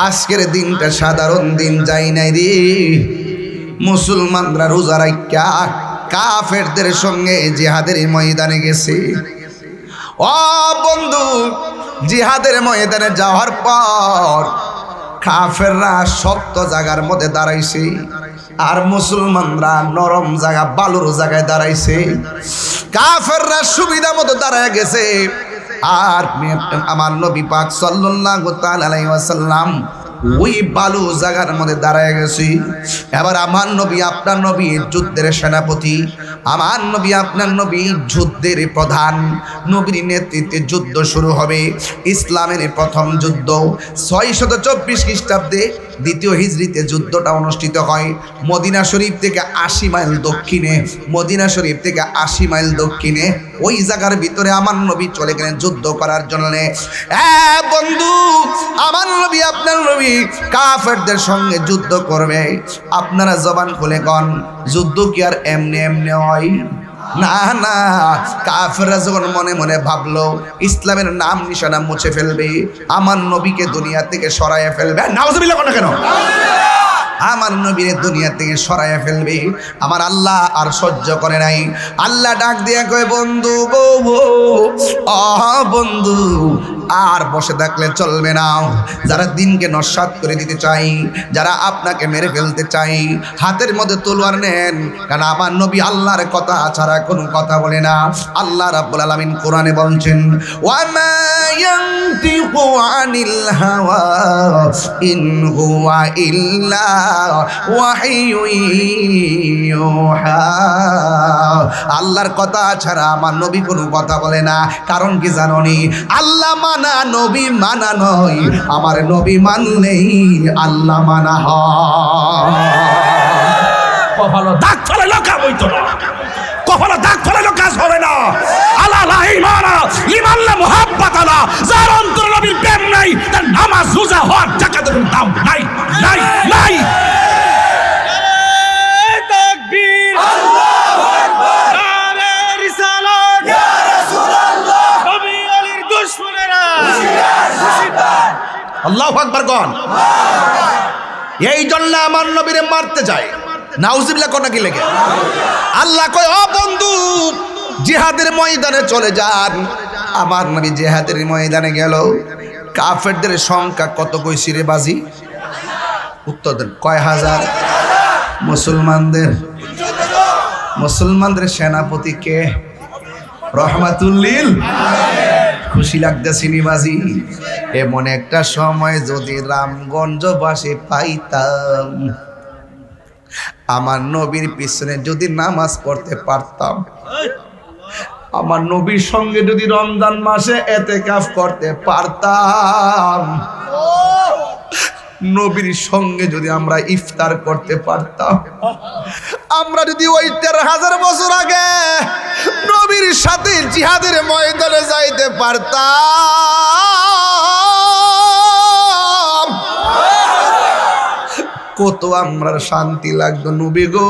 Speaker 1: আজকের দিনটা সাধারণ দিন যাই নাই রে। মুসলমানরা রোজা রাখা কাফেরদের সঙ্গে জিহাদের ময়দানে গেছে। ও বন্ধু, জিহাদের ময়দানে যাওয়ার পর কাফেররা শক্ত জায়গার মধ্যে দাঁড়াইছে, আর মুসলমানরা নরম জায়গা, বালুর জায়গায় দাঁড়াইছে। কাফেররা সুবিধা মতো দাঁড়ায় গেছে, আর আমার নবী পাক সাল্লাল্লাহু তাআলা আলাইহি ওয়াসাল্লাম ওই বালু জায়গার মধ্যে দাঁড়ায় গেছি। এবার আমার নবী, আপনার নবী যুদ্ধের সেনাপতি, আমার নবী, আপনার নবী যুদ্ধের প্রধান। নবীর নেতৃত্বে যুদ্ধ শুরু হবে, ইসলামের প্রথম যুদ্ধ। 624 খ্রিস্টাব্দে দ্বিতীয় হিজরিতে যুদ্ধটা অনুষ্ঠিত হয় মদিনা শরীফ থেকে 80 মাইল দক্ষিণে। মদিনা শরীফ থেকে 80 মাইল দক্ষিণে ওই জায়গার ভিতরে আমার নবী চলে গেলেন যুদ্ধ করার জন্য। বন্ধু, আমার নবী, আপনার নবী কাফেরদের সঙ্গে যুদ্ধ করবে। আপনারা জবান খুলে কন, যুদ্ধ কি আর এমনি এমনি হয়? না না, কাফেররা যখন মনে মনে ভাবলো ইসলামের নাম নিশানা মুছে ফেলবে, আমার নবীকে দুনিয়া থেকে সরাইয়া ফেলবে, নাউজুবিল্লাহ না কেন, আমার নবীর দুনিয়া থেকে সরাইয়া ফেলবে, আমার আল্লাহ আর সহ্য করে নাই। আল্লাহ ডাক দিয়া কয়, বন্ধু গো বন্ধু, আর বসে থাকলে চলবে না। যারা দিনকে নস্যাৎ করে দিতে চাই, যারা আপনাকে মেরে ফেলতে চাই, হাতের মধ্যে তলোয়ার নেন, কারণ আমার নবী আল্লাহর কথা ছাড়া কোনো কথা বলে না। আল্লাহ রাব্বুল আলামিন কোরআনে বলছেন, ওয়ামা ইয়ানতিকু আনিল হাওয়া ইন হুয়া ইল্লা ওয়াহিয়ুন ইউহা। আল্লাহর কথা ছাড়া আমার নবী কোনো কথা বলে না। কারণ কি জানোনি? আল্লাহ মানা নবী মানা নয়, আমার নবী মানলেই আল্লাহ মানা হয়।
Speaker 3: কপালে দাগ ফেলে কাজ হইতো না, কপালে দাগ ফেলে কাজ হবে না। আল্লাহ লা ইমানা লিমান লা মুহাব্বাত আলা, যার অন্তরে নবীর প্রেম নাই, তার নামাজ রোজা হজ যাকাতের কোনো দাম নাই নাই নাই। তাকবীর, আল্লাহু আকবার, নারে রিসালাত, ইয়া রাসূলুল্লাহ, নবী আলীর দুশমনেরা হুশিয়ার। আল্লাহু আকবার কোন? এই জন্য আমার নবীরে মারতে যায়, নাউজুবিল্লাহ কোন কি লেগে? আল্লাহ কয়, ও বন্ধু, জিহাদের ময়দানে চলে যান। আমার নবী জিহাদের ময়দানে গেল। কাফেরদের সংখ্যা কত কইছি রে বাজি? উত্তর দেন, কয় হাজার? মুসলমানদের সেনাপতি কে? রহমাতুল্লিল। খুশি লাগতেছি নি বাজি? এমন একটা সময় যদি রামগঞ্জবাসী পাইতাম, আমার নবীর পিছনে যদি নামাজ পড়তে পারতাম, আমার নবীর সঙ্গে যদি রমজান মাসে ইতিকাফ করতে পারতাম, নবীর সঙ্গে যদি আমরা ইফতার করতে পারতাম, আমরা যদি ওই 13,000 বছর আগে নবীর সাথে জিহাদের ময়দানে যাইতে পারতাম, কত আমরা শান্তি লাগতো। নবী গো,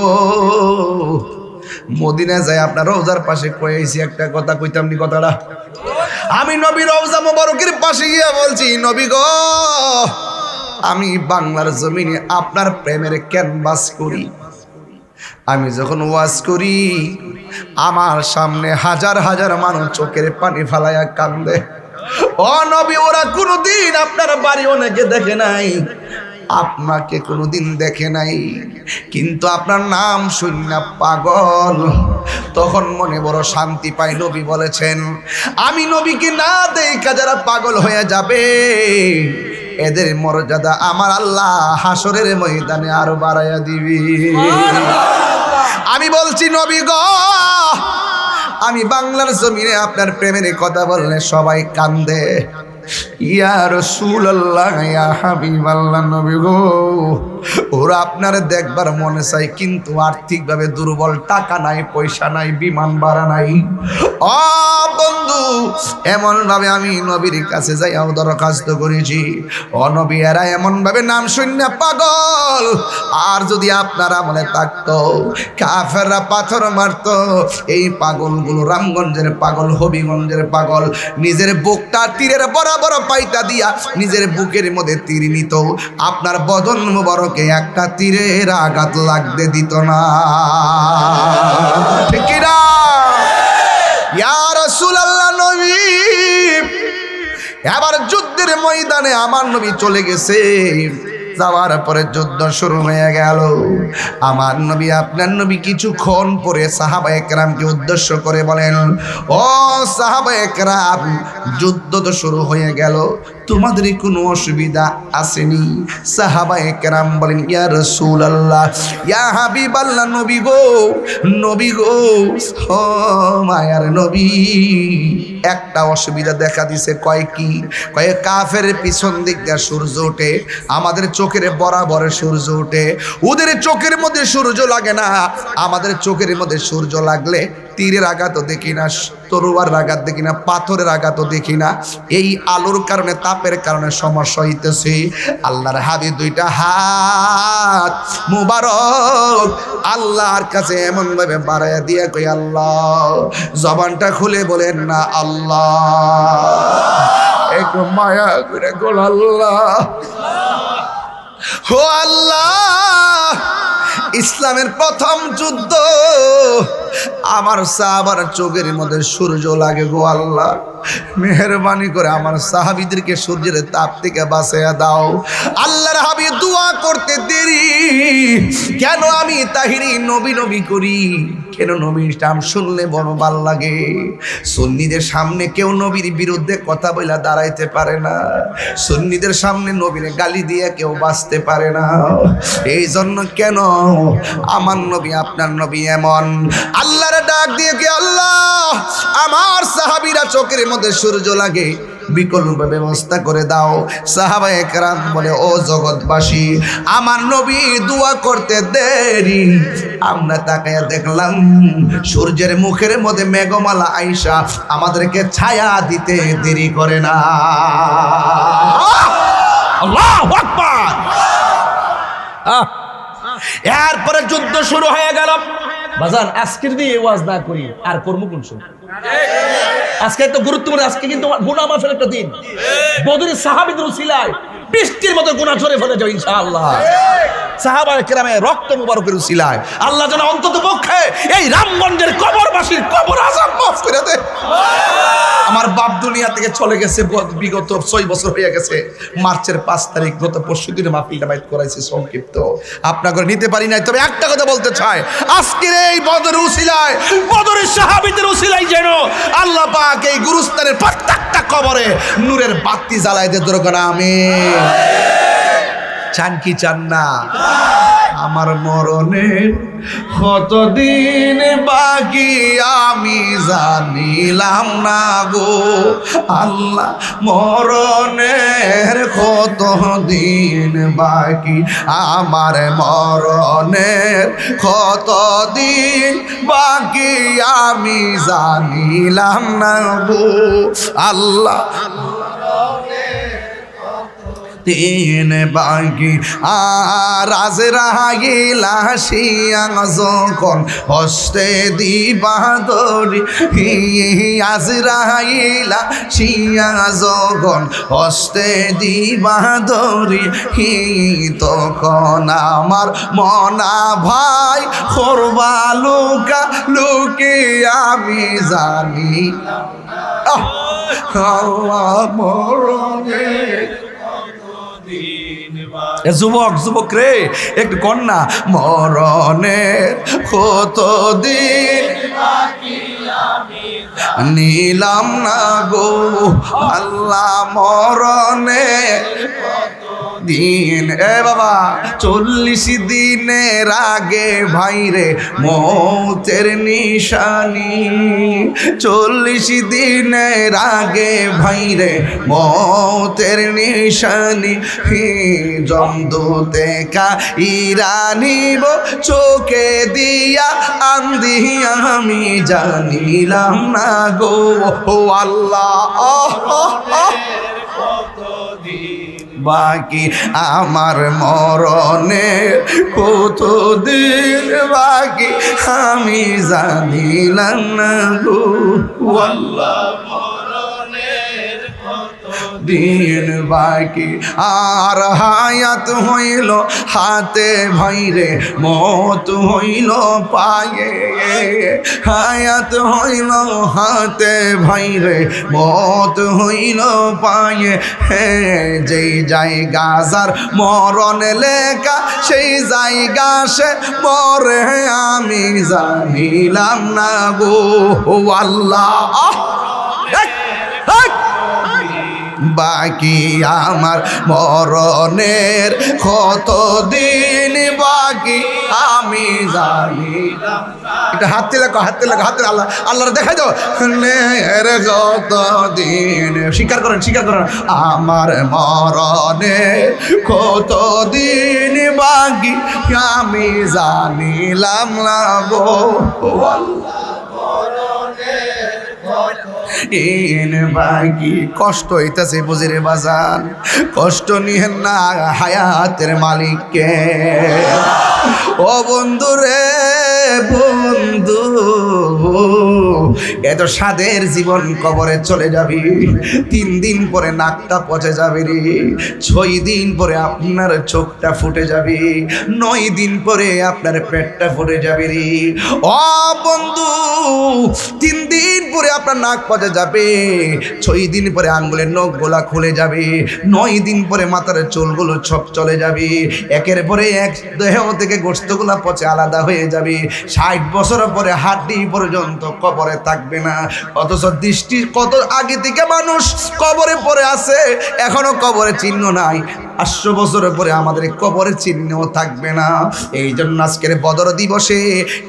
Speaker 3: মদিনা যায় আপনার রওজার পাশে কয়েছি একটা কথা কইতাম নি, কথাটা আমি নবীর রওজা মোবারকের পাশে গিয়ে বলছি, নবী গো, আমি বাংলার জমিনে আপনার প্রেমের ক্যানভাস করি। আমি যখন ওয়াজ করি, আমার সামনে হাজার হাজার মানুষ চোখের পানি ফালাইয়া কান্দে। ও নবী, ওরা কোনোদিন আপনার বাড়ি অনেকে দেখে নাই, আপনাকে কোনোদিন দেখে নাই, কিন্তু আপনার নাম শুনে পাগল। তখন মনে বড় শান্তি পাই। নবী বলেছেন, আমি নবীকে না দেখা যারা পাগল হয়ে যাবে, এদের মর্যাদা আমার আল্লাহ হাসরের ময়দানে আরো বাড়াইয়া দিবি। আমি বলছি, নবী গো, আমি বাংলার জমিনে আপনার প্রেমের কথা বললে সবাই কান্দে। ইয়া রাসূলুল্লাহ, ইয়া হাবিবাল্লাহ, নবী গো, ওরা আপনারে দেখবার মনে চাই, কিন্তু আর্থিকভাবে দুর্বল, টাকা নাই, পয়সা নাই, বিমান ভাড়া নাই। ও বন্ধু, এমন ভাবে আমি নবীর কাছে যাইয়াও দরখাস্ত করেছি, ও নবী, এরা এমন ভাবে নাম শুনে পাগল। আর যদি আপনারা মনে থাকতো, কাফেররা পাথর মারতো, এই পাগলগুলো রামগঞ্জের পাগল, হবিগঞ্জের পাগল, নিজের বুকটা তীরের বরাবর পাইতা দিয়া নিজের বুকের মধ্যে তীর নিত, আপনার বদন মুবারকে একটা তীরের আঘাত লাগতে দিত না। ঠিক কি না? ইয়া রাসূলুল্লাহ, নবী, এবার যুদ্ধের ময়দানে আমার নবী চলে গেছে। যাওয়ার পরে যুদ্ধ শুরু হয়ে গেল। আমার নবী, আপনার নবী কিছুক্ষণ পরে সাহাবায়ে কেরামকে উদ্দেশ্য করে বলেন, ও সাহাবায়ে কেরাম, যুদ্ধ তো শুরু হয়ে গেল, তোমাদের কোনো অসুবিধা আসেনি? সাহাবায়ে কেরাম বলেন, ইয়া রাসূলুল্লাহ, ইয়া হাবিবাল্লাহ, নবী গো, নবী গো, ও মায়ার নবী, একটা অসুবিধা দেখা দিছে। কয় কি? কয় কাফের পিছন দিক দিয়ে সূর্য ওঠে, আমাদের চোখের বরাবর সূর্য ওঠে। ওদের চোখের মধ্যে সূর্য লাগে না, আমাদের চোখের মধ্যে সূর্য লাগলে
Speaker 1: তীরের আঘাতও দেখি না, তরোয়ার আঘাত দেখি না, পাথরের আঘাতও দেখি না। এই আলোর কারণে, তাপের কারণে সমস্যা হইতেছে। আল্লাহর হাবিব দুইটা হাত মুবারক আল্লাহর কাছে এমন ভাবে বাড়াইয়া দিয়া কই আল্লাহ, জবানটা খুলে বলেন না আল্লাহ, একটু মায়া করে গোল আল্লাহ, ও আল্লাহ। ইসলামের প্রথম যুদ্ধ, আমার সাহাবার চোখের মধ্যে সূর্য লাগে গো আল্লাহ, মেহেরবানি করে আমার সাহাবীদেরকে সূর্যের তাপ থেকে বাঁচাইয়া দাও। আল্লাহর হাবিব দোয়া করতে দেরি কেন? আমি তাহিরি নবী নবী করি কেন? নবীর নাম শুনলে বড় ভাল লাগে। সুন্নিদের সামনে কেউ নবীর বিরুদ্ধে কথা বইলা দাঁড়াইতে পারে না, সুন্নিদের সামনে নবীর গালি দিয়ে কেউ বাঁচতে পারে না। এই জন্য কেন আমার নবী, আপনার নবী এমন আল্লাহর ডাক দিয়ে কি আল্লাহ, আমার সাহাবীরা চোখের মধ্যে সূর্য লাগে, বিকল্প ব্যবস্থা করে দাও। সাহাবায়ে কেরাম বলে, ও জগৎবাসী, আমার নবী দোয়া করতে দেরি, আমরা তাকায়া দেখলাম সূর্যের মুখের মধ্যে মেঘমালা আইসা আমাদেরকে ছায়া দিতে দেরি করে না। আল্লাহু আকবার। এরপরে যুদ্ধ শুরু হয়ে গেল। বাজান, আজকের দিয়ে ওয়াজ না করি আর কর্ম কোন সময়? আজকে তো গুরুত্বপূর্ণ, আজকে কিন্তু গুনাহ মাফের একটা দিন। বদরের সাহাবীদের উসিলায় বৃষ্টির মতো গুনাহ ঝরে ফেলে যাবে ইনশাআল্লাহ। সাহাবায়ে কেরামের রক্ত মুবারকের উসিলায় আল্লাহ যেন অন্তত পক্ষে এই রামগঞ্জের কবরবাসীর কবর আযাব মাফ করে দেয়। আমার বাপ দুনিয়া থেকে চলে গেছে বিগত 6 বছর হয়ে গেছে। মার্চের 5 তারিখ গত পরশুদিনে মাহফিলটা বাইত করাইছি সংক্ষিপ্ত, আপনাকে নিতে পারি নাই। তবে একটা কথা বলতে চাই, আজকের এই বদরের উসিলায়, বদরের সাহাবীদের উসিলায় যেন আল্লাহ পাক এই গুরুস্থানের প্রত্যেকটা কবরে নূরের বাতি জ্বালায় দে দরকার। আমিন। চান কি চান না? আমার মরণের কতদিন বাকি আমি জানিলাম না গো আল্লাহ, মরণের কতদিন বাকি, আমার মরণের কতদিন বাকি আমি জানিলাম না গো আল্লাহ, দিন বাকি। আর আজরাইলা শিয়া যখন হস্তে দিবা দরি, আজরাইলা শিয়া যখন হস্তে দিবা দরি, তখন আমার মনা ভাই করবা লুকা লুকি আমি জানি আল্লাহ মরণে। যুবক যুবক রে, একটু কন্যা, মরণের কতদিন নিলাম না গো আল্লাহ, মরণের দিন। এ বাবা, 40 দিনের আগে ভাইরে মৌতের নিশানি, 40 দিনের আগে ভাইরে মৌতের নিশানি, জমদূতে কা ইরানিব চোখে দিয়া আন্দি আমি জানিলাম না গো আল্লাহ, বাকি আমার মরণের কতদিন বাকি আমি জানিলাম না গো আল্লাহ, দিন বাকি। আর হায়াত হইল হাতে ভাইরে, মত হইল পায়ে, হায়াত হইল হাতে ভাইরে, মত হইল পায়ে। হে যেই জায়গা যার মরণ লেখা, সেই জায়গা সে মরে আমি জানিলাম না গো আল্লাহ, বাকি আমার মরণের কতদিন বাকি আমি জানি। এটা হাতে লাগো, হাতে লাগো, হাতে আল্লাহ আল্লাহর দেখাই দাও, কতদিন। স্বীকার করেন, স্বীকার করেন, আমার মরণের কতদিন বাকি আমি জানিলাম না গো আল্লাহ। ইন বাকি কষ্ট হইতাছে বুঝিরে বাজান, কষ্ট নিয়েন না হায়াতের মালিককে। ও বন্ধু রে বন্ধু, এত স্বাদের জীবন কবরে চলে যাবি, 3 দিন পরে নাকটা পচে যাবে রে, 6 দিন পরে আপনার চোখটা ফুটে যাবে, 9 দিন পরে আপনার পেটটা ফুটে যাবে রে। ও বন্ধু, 3 দিন পরে আপনার নাক পচে যাবে, 6 দিন পরে আঙ্গুলের নখগুলা খুলে যাবে, 9 দিন পরে মাথার চুলগুলো সব চলে যাবে, একের পরে এক দেহ থেকে গোশতগুলা পচে আলাদা হয়ে যাবে, 60 বছর পরে হাড্ডি পর্যন্ত কবরে থাকবে না। অথচ দৃষ্টি কত আগে থেকে মানুষ কবরে পড়ে আছে, এখনো কবরে চিহ্ন নাই। 500 বছর পরে আমাদের কবরের চিহ্নও থাকবে না। এই জন্য আজকের বদর দিবসে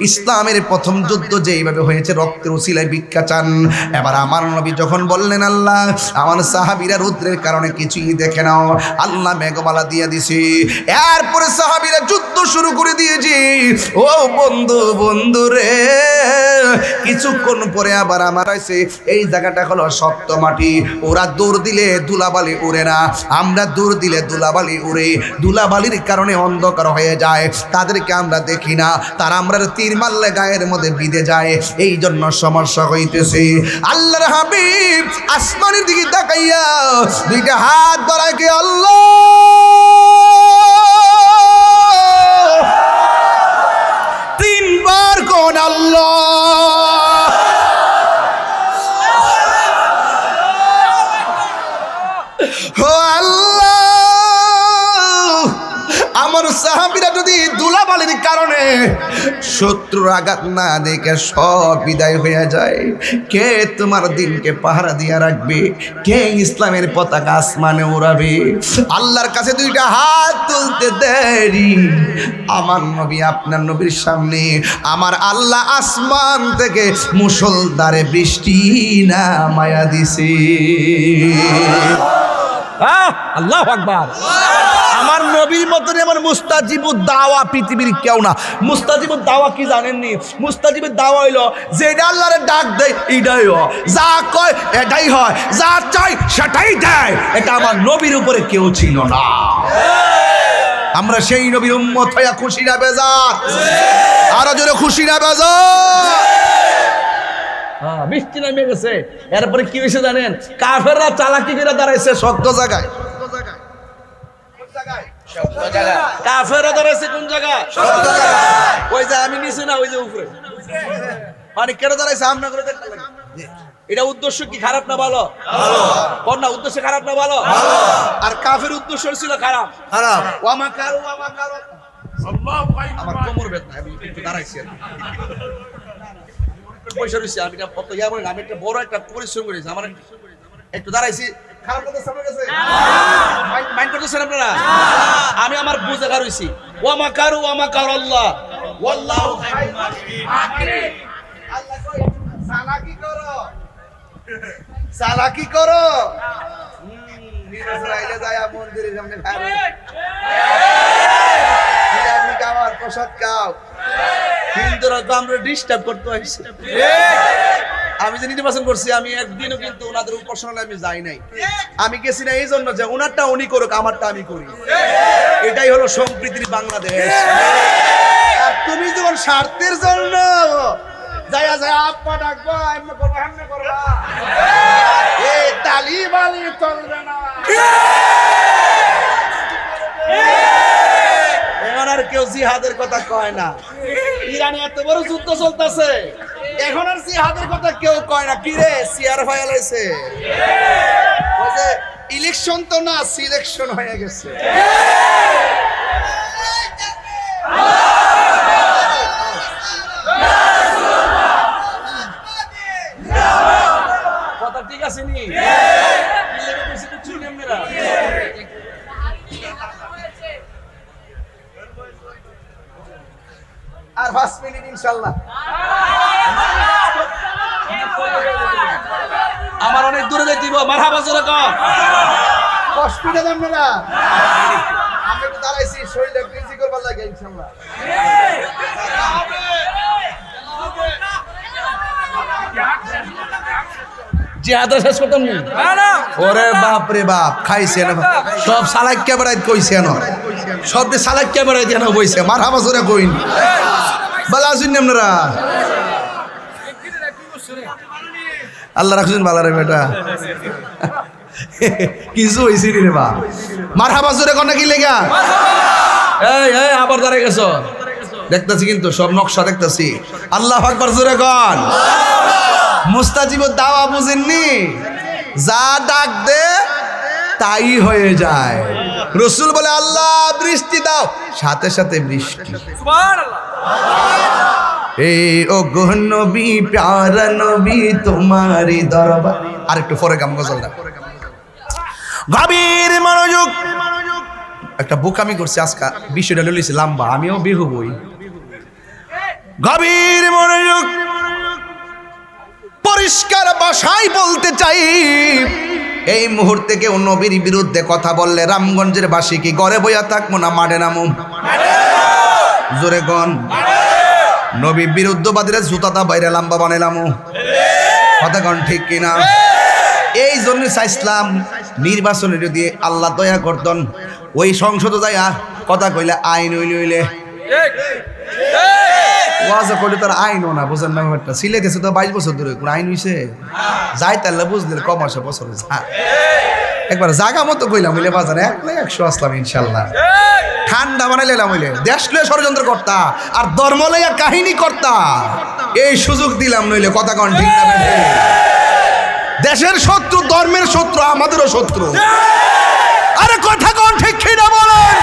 Speaker 1: ইসলামের প্রথম যুদ্ধ যেইভাবে হয়েছে রক্তের উসিলায় ভিক্ষা চান। এবার আমার নবী যখন বললেন আল্লাহ আমার সাহাবীরা রৌদ্রের কারণে কিছুই দেখে নাও, আল্লাহ মেঘমালা দিয়ে দিছে। এরপরে সাহাবীরা যুদ্ধ শুরু করে দিয়েছে। ও বন্ধু বন্ধু রে, কিছুক্ষণ পরে আবার আমার আছে এই জায়গাটা হলো শক্ত মাটি, ওরা দৌড় দিলে ধুলাবালি উড়ে না, আমরা দৌড় দিলে ধুলাবালি উড়ে, ধুলাবালির কারণে অন্ধকার হয়ে যায়, তাদেরকে আমরা দেখি না, তারা আমরা তীর মারলে গায়ের মধ্যে বিঁধে যায়, এই জন্য সমস্যা হইতেছে। আল্লাহর হাবিব আসমানের দিকে তাকাইয়া 2টা হাত ধরায় কে আল্লাহ, তিনবার কোন আল্লাহ, ও আল্লাহ আমার সাহাবীরা যদি ধুলাবালির কারণে শত্রুর আঘাত না দেখে সব বিদায় হয়ে যায়, কে তোমার দিনকে পাহারা দিয়া রাখবে, কে ইসলামের পতাকা আসমানে উড়াবে? আল্লাহর কাছে 2টা হাত তুলতে দেরি, আমার নবী আপনার নবীর সামনে আমার আল্লাহ আসমান থেকে মুষলধারে বৃষ্টি নামায়া দিছে।
Speaker 3: আল্লাহু আকবার। আমার নবীর মতন এমন মুস্তাজিবুদ দাওয়া পৃথিবীর কেউ না। মুস্তাজিবুদ দাওয়া কি জানেননি? মুস্তাজিবুদ দাওয়া হইল যেটা আল্লাহরে ডাক দেয় এটাই হয়, যা কয় এটাই হয়, যা চাই সেটাই দেয়। এটা আমার নবীর উপরে কেউ ছিল না। আমরা সেই নবীর উম্মত হইয়া খুশি না বেজার? আরো জোরে খুশি না বেজার? বৃষ্টি নামে গেছে, এরপরে কি হয়েছে জানেন? কাফেররা চালাকি করে দাঁড়াইছে শক্ত জায়গায়। কাফেররা দাঁড়াইছে কোন জায়গায়? ওই যে আমি নিচে না, ওই যে উপরে। মানে কেন দাঁড়াইছে? আমরা করে দেখতে লাগে। এটা উদ্দেশ্য কি খারাপ না ভালো? কোন না উদ্দেশ্য খারাপ না ভালো? আর কাফের উদ্দেশ্য ছিল খারাপ। খারাপ। ওয়ামা কারু আমার কোমর বেদনা, আমি একটু দাঁড়াইছি। পয়সা রয়েছে, আমি কত ইয়া বলেন, আমি একটা বড় একটা পরিশ্রম করেছি, আমার একটু দাঁড়াইছি। খারাপ কথা সামনে গেছে, মাইন্ড করতেছেন আপনারা? আমি আমার বুঝে রয়েছি। ওয়ামা কারু আল্লাহ ওয়াল্লাহু খায়রুল মাকিরিন। আল্লাহ কই সালাকি করো, সালাকি করো। নিরাজ রাইলে যায় মন্দিরের সামনে খাবে, আপনি খাওয়ার প্রসাদ খাও, হিন্দুরা তো আমরা ডিস্টার্ব করতে হয়েছে। আমি যে নির্বাচন করছি, আমি একদিনও কিন্তু ওনাদের উপাসনালয়ে আমি যাই নাই। আমি গেছি না এই জন্য যে ওনারটা উনি করুক, আমারটা আমি করি। এটাই হলো সম্প্রীতির বাংলাদেশ। আর তুমি যখন স্বার্থের জন্য যায়া যায় আপা ডাকবো, এমনি করবো, এমনি করবা, এই তালিবানি চলবে না। এখন আর কেউ জিহাদের কথা কয় না। ইরানে এত বড় যুদ্ধ চলতেছে, এখন আর জিহাদের কথা কেউ কয় না। কি রে সিআর ফাইল হইছে, ওই যে ইলেকশন তো না, সিলেকশন হয়ে গেছে। কথা ঠিক আছে নি? আর 5 মিনিট ইনশাআল্লাহ। আমার অনেক দূরে যাইতে দিব। মারহাবা জোরে কর। কষ্টটা দাম না, আমি একটু দাঁড়াইছি, শরীরটা ফিজি করবার লাগে ইনশাআল্লাহ।
Speaker 1: চেহারা শেষ করতাম নি ওরে বাপ রে বাপ খাইছে না সব সালাক ক্যামেরায় কইছে না সব সালাক ক্যামেরায় দিয়ে না বইছে মার হাবা জোরে কইন বালা আসুন আপনারা আল্লাহ রাখছেন বালা রে বেটা কিছু হয়েছে রে বা মার হাবা জোরে কন কি লেগা এই এই আবার দাঁড়ায় গেছো দেখতেছি কিন্তু সব নকশা দেখতেছি আল্লাহ আকবার জোরে কন মুস্তাজিবুদ দাওয়া বুঝেননি যা ডাক দে তাই হয়ে যায় রসুল বলে আল্লাহ বৃষ্টি দাও সাথে সাথে বৃষ্টি এই ও গো নবী প্যারা নবী তোমারই দরবার আর একটু পরে গাম গজলটা গভীর মনোযোগ একটা বোকামি করছে আজকে বিষয়টা লইছে লম্বা আমিও বিহু বই গভীর মনোযোগ পরিষ্কার ভাষায় বলতে চাই এই মুহূর্তে কেউ নবীর বিরুদ্ধে কথা বললে রামগঞ্জের বাসী কি ঘরে বইয়া থাকবো না মাঠে নামো জোরে গন নবী বিরুদ্ধবাদীরা জুতাটা বাইরে লাম্বা বানাইলামো কথা গন ঠিক কিনা এই জন্য চাইছিলাম নির্বাচনে যদি আল্লাহ দয়া করতেন ওই সংসদে যাইয়া কথা কইলে আইন হইলে ওয়াজ করলে তার আইনও না বুঝেন না ব্যাপারটা সিলেটেছে তো 22 বছর ধরে কোন আইন হইছে যাই তাহলে বুঝলে কম আসে বছর একবার জাগা মতো কইলাম হইলে বাজারে 100 আসলাম ইনশাল্লাহ ঠান্ডা বানাইলাম হইলে দেশ লয়ে ষড়যন্ত্র করতা আর ধর্ম লইয়া কাহিনী করতা এই সুযোগ দিলাম নইলে কথা কন ঠিক না দেশের শত্রু ধর্মের শত্রু আমাদেরও শত্রু আরে কথা কন ঠিক কিনা বলেন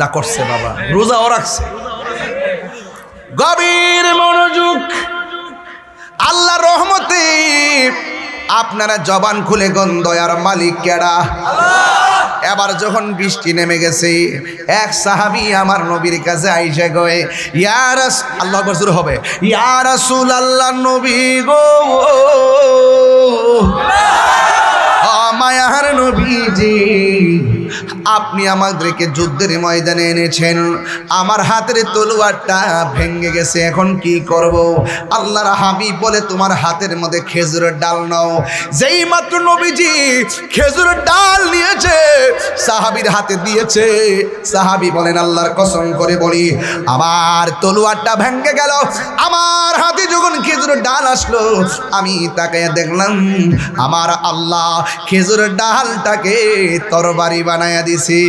Speaker 1: না করছে বাবা রোজাও রাখছে গভীর মনোযোগ আল্লাহ রহমতে আপনারা জবান খুলে গন দয়ার মালিক কেডা এবার যখন বৃষ্টি নেমে গেছে এক সাহাবী আমার নবীর কাছে আইসা গয়ে ইয়া রাসূল আল্লাহু আকবার জোরে হবে ইয়া রাসূলুল্লাহ নবী গো মায়ার নবীজি আপনি আমাদেরকে যুদ্ধের ময়দানে এনেছেন আমার হাতের তলোয়ারটা ভেঙে গেছে এখন কি করব আল্লাহর হাবিব বলে তোমার হাতের মধ্যে খেজুরের ডাল নাও যেই মাত্র নবীজি খেজুরের ডাল নিয়েছে সাহাবীর হাতে দিয়েছে সাহাবী বলেন আল্লাহর কসম করে বলি আমার তলোয়ারটা ভেঙে গেল আমার হাতে যখন খেজুরের ডাল আসলো আমি তাকায় দেখলাম আমার আল্লাহ খেজুরের ডালটাকে তরবারি বানায়া দিছি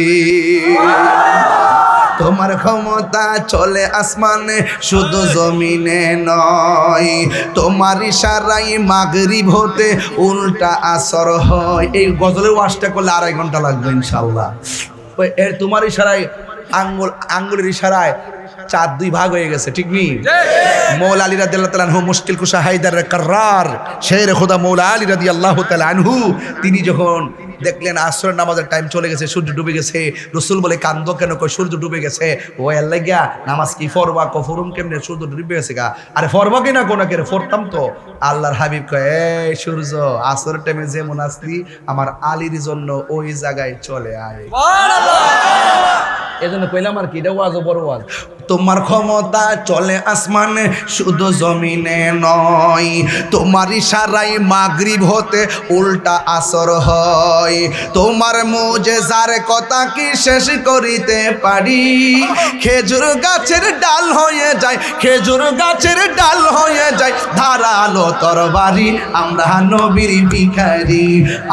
Speaker 1: তোমার ক্ষমতা চলে আসমানে শুধু জমিনে নয় তোমার ইশারায় মাগরিব হতে উল্টা আসর হয় এই গজলের ওয়াজটা করলে 2.5 ঘন্টা লাগবে ইনশাআল্লাহ এর তোমার ইশারায় আঙ্গুলের ইশারায় 4 ভাগ হয়ে গেছে ঠিক নেই মৌলা আলী রাদিয়াল্লাহু তাআলা আনহু মুশকিল কুশা হায়দার কাররার শের খোদা মৌলা আলী রাদিয়াল্লাহু তাআলা আনহু তিনি যখন দেখলেন আসরের নামাজের টাইম চলে গেছে সূর্য ডুবে গেছে রাসূল বলে কান্দো কেন কই সূর্য ডুবে গেছে ও আল্লাহ গিয়া নামাজ কি ফরবা কফরুম কেমনে সূর্য ডুবে গেছে গা আরে ফরবা কি না কোন করে ফরতাম তো আল্লাহর হাবিব কয় এই সূর্য আসরের টাইমে যেমন আসলি আমার আলীর জন্য ওই জায়গায় চলে আয় সুবহানাল্লাহ এজন্য কইলাম আর কি এটা ওয়াজ বড় ওয়াজ তোমার ক্ষমতা চলে আসমানে শুধু জমিনে নয় তোমার ইশারায় মাগরিব হতে উল্টা আসর হয় তোমার মুজিজার কথা কি শেষ করিতে পারি খেজুর গাছের ডাল হয়ে যায় খেজুর গাছের ডাল হয়ে যায় ধারালো তরবারি আমরা নবীর ভিখারি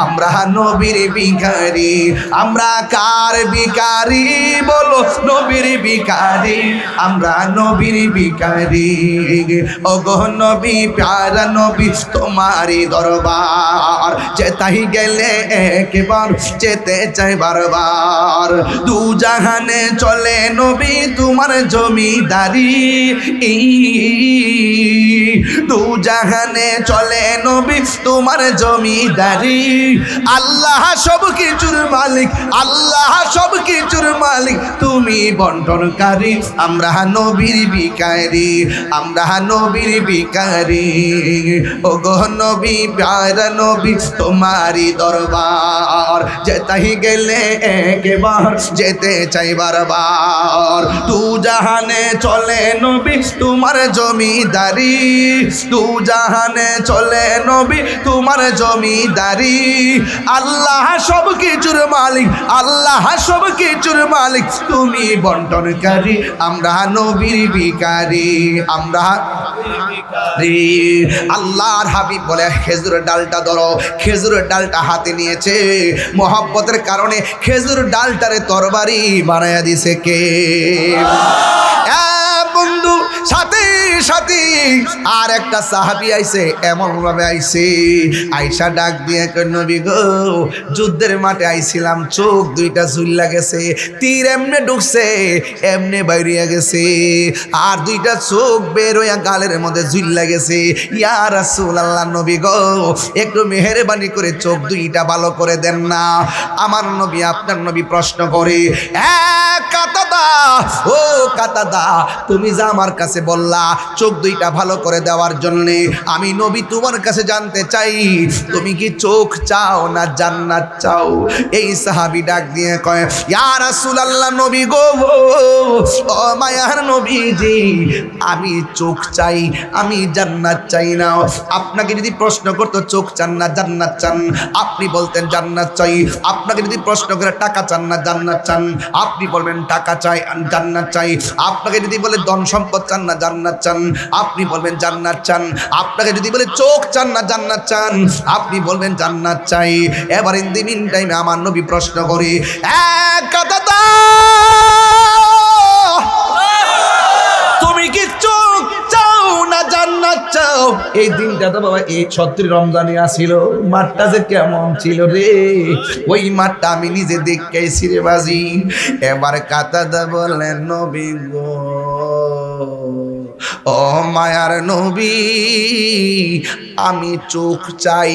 Speaker 1: আমরা নবীর ভিখারি আমরা কার ভিখারি বলো নবীর ভিখারি আমরা নবীর ভিখারি ওগো নবী প্যারা নবী তোমারই দরবার যেতাই গেলে একবার যেতে চাই বারবার দু জাহানে চলে নবী তোমার জমিদারি দু জাহানে চলে নবী তোমার জমিদারি আল্লাহ সব কিছুর মালিক আল্লাহ সব কিছুর মালিক তুমি বন্টনকারী, আমরা নবীর ভিখারি, আমরা নবীর ভিখারি। ও গো নবী প্যারা নবী তোমারই দরবার, যেতাই গেলে একবার যেতে চাই বারবার। তু জাহানে চলে নবী তোমার জমিদারি, তু জাহানে চলে নবী তোমার জমিদারি। আল্লাহ সব কিছুর মালিক, আল্লাহ সব কিছুর মালিক, তুমি বন্টনকারী, আমরা নবীর ভিখারি, আমরা আল্লাহর হাবিব বলে খেজুরের ডালটা ধরো। খেজুরের ডালটা হাতে নিয়েছে, মহব্বতের কারণে খেজুর ডালটারে তরবারি বানায়া দিছে কে? বন্ধু সাথে সাথে আর একটা সাহাবী আইছে, এমন ভাবে আইছে, আইসা ডাক দিয়ে কই নবী গো, যুদ্ধের মাঠে আইছিলাম, চোখ দুইটা ঝুল্লা গেছে, তীর এমনে ঢুকছে এমনে বাইরিয়া গেছে, আর দুইটা চোখ বের হইয়া গালের মধ্যে ঝুল্লা গেছে। ইয়া রাসূলুল্লাহ নবী গো, একটু মেহেরবানি করে চোখ দুইটা ভালো করে দেন না। আমার নবী আপনার নবী প্রশ্ন করে, কাতাদা, ও কাতাদা, তুমি যা আমার কাছে বললা চোখ দুইটা ভালো করে দেওয়ার জন্য, আমি নবী তোমার কাছে জানতে চাই তুমি কি চোখ চাও না জান্নাত চাও? এই সাহাবী ডাক দিয়ে কয়, ইয়া রাসূলুল্লাহ নবী গো, ও মায়ার নবীজি, আমি চোখ চাই, আমি জান্নাত চাই না। আপনাকে যদি প্রশ্ন করতো চোখ চান না জান্নাত চান, আপনি বলতেন জান্নাত চাই। আপনাকে যদি প্রশ্ন করে টাকা চান না জান্নাত চান, আপনি বলবেন টাকা চাই জান্নাত চাই। আপনাকে যদি বলে ধন সম্পদ চান না জান্নাত চান, আপনি বলবেন জান্নাত চান। আপনাকে যদি বলে চোখ চান না জান্নাত চান, আপনি বলবেন জান্নাত চাই। এবার ইন দি মিন টাইমে আমার নবী প্রশ্ন করে, কাতাদা, তুমি কি চোখ চাও না জান্নাত চাও? এই দিনটা তো বাবা এই 36 রমজানে আসিল, মাঠটা যে কেমন ছিল রে, ওই মাঠটা আমি নিজে দেখেছি রে বাজি। এবার কাতাদা বললেন, নবী গো, ও মায়ার নবী, আমি চোখ চাই।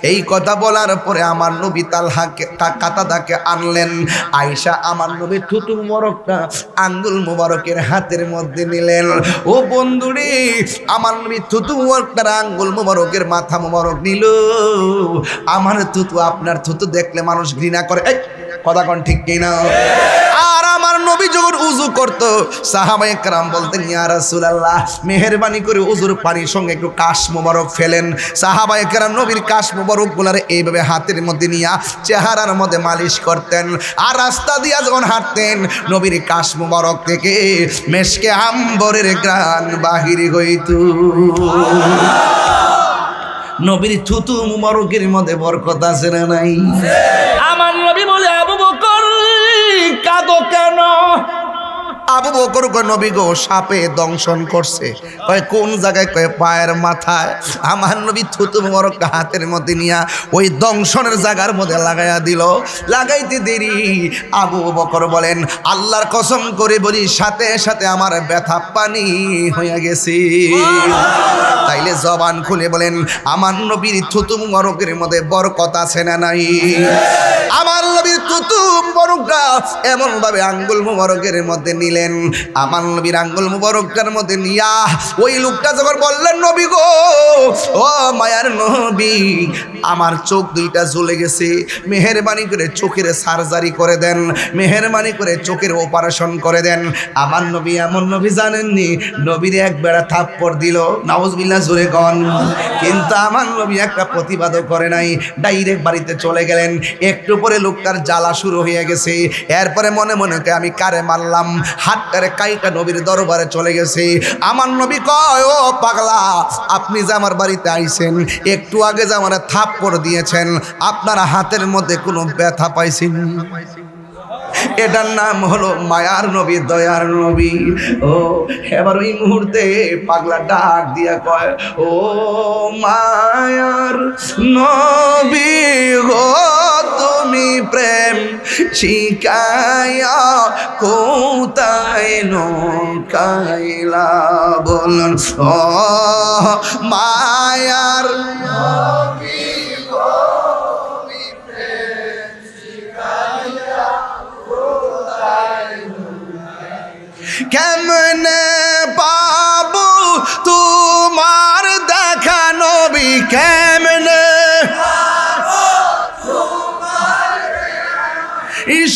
Speaker 1: এই কথা বলার পরে আমার নবী তালহাকে কাতাদাকে আনলেন। আয়েশা আমার নবী থুতু মোবারকটা আঙ্গুল মোবারকের হাতের মধ্যে নিলেন। ও বন্ধুরে, আমার নবী থুতু মোবারকটার আঙ্গুল মোবারকের মাথা মোবারক নিল। আমার থুতু আপনার থুতু দেখলে মানুষ ঘৃণা করে, এই কথা কোন ঠিক কিনা? আর আমার নবী যখন উযু করত, সাহাবায়ে কেরাম বলতেন, ইয়া রাসূলুল্লাহ, মেহেরবানি করে উযুর পানির সঙ্গে একটু কাশ মোবারক ফেলেন। সাহাবায়ে কেরাম নবীর কাশ মোবারক গুলার এইভাবে হাতের মধ্যে নিয়া চেহারার মধ্যে মালিশ করতেন। আর রাস্তা দিয়া যখন হাঁটতেন, নবীর কাশ মোবারক থেকে মেশকে আম্বরের ঘ্রাণ বাহির হইত। নবীর থুতু মোবারকের মধ্যে বরকত আছে না নাই? আমার নবী বলে, আবু বকর কাঁদো কেন? আবু বকর কয়, নবী গো, সাপে দংশন করছে। কয় কোন জায়গায়? কয় পায়ের মাথায়। আমার নবী থুতু মোবারক হাতের মধ্যে নিয়া ওই দংশনের জায়গার মধ্যে লাগাইয়া দিল। লাগাইতে দেরি, আবু বকর বলেন, আল্লাহর কসম করে বলি, সাথে সাথে আমার ব্যথা পানি হয়ে গেছে। তাইলে জবান খুলে বলেন, আমার নবীর থুতু মোবারকের মধ্যে বরকত আছে না নাই? আমার নবীর থুতু মোবারকটা এমন ভাবে আঙ্গুল মোবারকের মধ্যে নিলেন, আমার নবীর আঙ্গুল মুবারকটার মধ্যে নিয়া ওই লোকটা যখন বললেন, নবী গো, ও মায়ার নবী, আমার চোখ দুইটা জ্বলে গেছে, মেহেরবানি করে চোখের সার্জারি করে দেন, মেহেরবানি করে চোখের অপারেশন করে দেন। আমার নবী এমন নবী জানেননি, নবীর এক বেড়া থাপ্পড় দিল, নাউজুবিল্লাহ জোরে গন, কিন্তু আমার নবী একটা প্রতিবাদও করে নাই, ডাইরেক্ট বাড়িতে চলে গেলেন। একটু পরে লোকটার জ্বালা শুরু হয়ে গেছে। এরপরে মনে মনে আমি কারে মারলাম, হাতটারে কাইটা নবীর দরবারে চলে গেছে। আমার নবী কয়, ও পাগলা, আপনি যে আমার বাড়িতে আইছেন, একটু আগে যে আমার থাপ্পড় দিয়েছেন, আপনার হাতের মধ্যে কোনো ব্যথা পাইছেন? এটার নাম হলো মায়ার নবী, দয়ার নবী। ও এবার ওই মুহূর্তে পাগলা ডাক দিয়া কয়, ও মায়ার নবী গো, তুমি প্রেম শিখাইয়া কোথায় নৌকাইলা? বলুন, ও মায়ার নবী গো, তুমি প্রেম শিখাইয়া কোথায় কেমনে পাবো তোমার দেখা নবী কেমনে